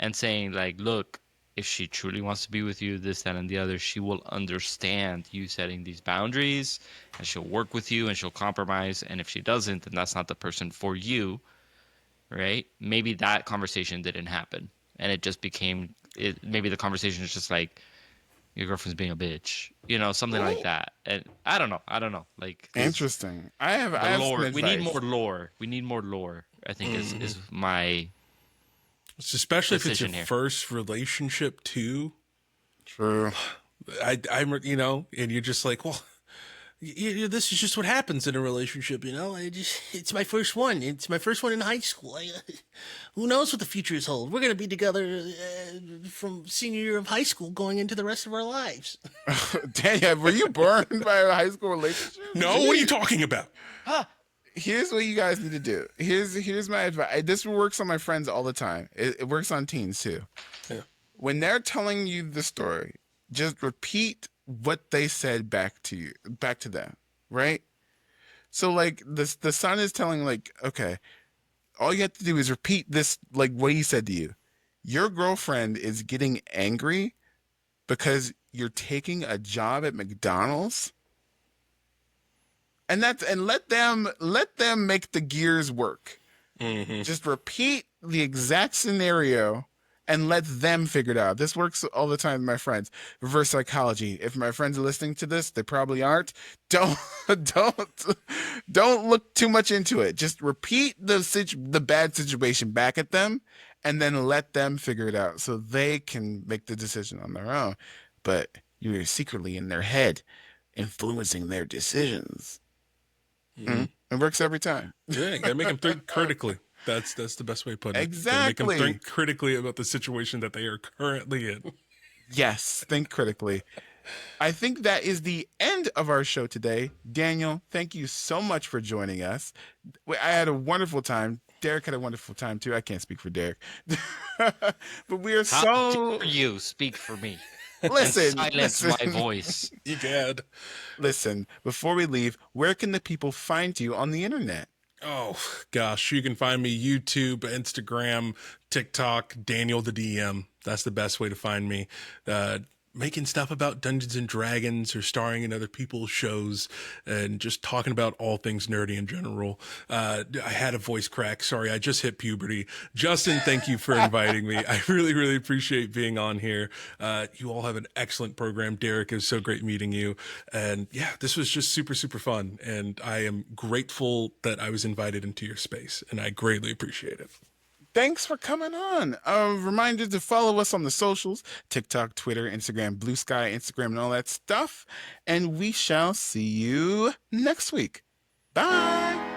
Speaker 2: and saying like, look, if she truly wants to be with you, this, that, and the other, she will understand you setting these boundaries and she'll work with you and she'll compromise. And if she doesn't, then that's not the person for you, right? Maybe that conversation didn't happen and it just became, maybe the conversation is just like, your girlfriend's being a bitch, you know, something like that. And I don't know. Like,
Speaker 1: Interesting. I have
Speaker 2: lore.
Speaker 1: some
Speaker 2: We need
Speaker 1: advice.
Speaker 2: more lore. We need more lore. I think is my
Speaker 3: Especially if it's your
Speaker 2: decision here.
Speaker 3: first relationship too.
Speaker 1: True.
Speaker 3: I'm you know, and you're just like, well, this is just what happens in a relationship, you know. It's my first one. It's my first one in high school. Who knows what the future is hold? We're gonna be together from senior year of high school, going into the rest of our lives.
Speaker 1: Daniel, were you burned by a high school relationship?
Speaker 3: no, what are you talking about?
Speaker 1: Here's what you guys need to do. Here's my advice. This works on my friends all the time. It works on teens too.
Speaker 3: Yeah.
Speaker 1: When they're telling you the story, just repeat what they said back to them, right? So like the son is telling like, okay, all you have to do is repeat this, like what he said to you. Your girlfriend is getting angry because you're taking a job at McDonald's. And let them make the gears work.
Speaker 3: Mm-hmm.
Speaker 1: Just repeat the exact scenario and let them figure it out. This works all the time with my friends. Reverse psychology. If my friends are listening to this, they probably aren't. Don't look too much into it. Just repeat the bad situation back at them and then let them figure it out so they can make the decision on their own. But you're secretly in their head influencing their decisions.
Speaker 3: Mm-hmm.
Speaker 1: It works every time.
Speaker 3: Yeah, you gotta make them think critically. That's the best way to put it.
Speaker 1: Exactly.
Speaker 3: Make them think critically about the situation that they are currently in.
Speaker 1: Yes, think critically. I think that is the end of our show today. Daniel, thank you so much for joining us. I had a wonderful time. Derek had a wonderful time too. I can't speak for Derek. But we are
Speaker 2: How
Speaker 1: so...
Speaker 2: dare you speak for me.
Speaker 1: Listen,
Speaker 2: Silence
Speaker 1: listen.
Speaker 2: my voice.
Speaker 3: You gad.
Speaker 1: Listen, before we leave, where can the people find you on the internet?
Speaker 3: Oh gosh, you can find me YouTube, Instagram, TikTok, Daniel the DM. That's the best way to find me. Making stuff about Dungeons and Dragons or starring in other people's shows and just talking about all things nerdy in general. I had a voice crack. Sorry, I just hit puberty. Justin, thank you for inviting me. I really, really appreciate being on here. You all have an excellent program. Derek, it was so great meeting you. And yeah, this was just super, super fun. And I am grateful that I was invited into your space and I greatly appreciate it.
Speaker 1: Thanks for coming on. Reminder to follow us on the socials: TikTok, Twitter, Instagram, Blue Sky, Instagram, and all that stuff. And we shall see you next week. Bye.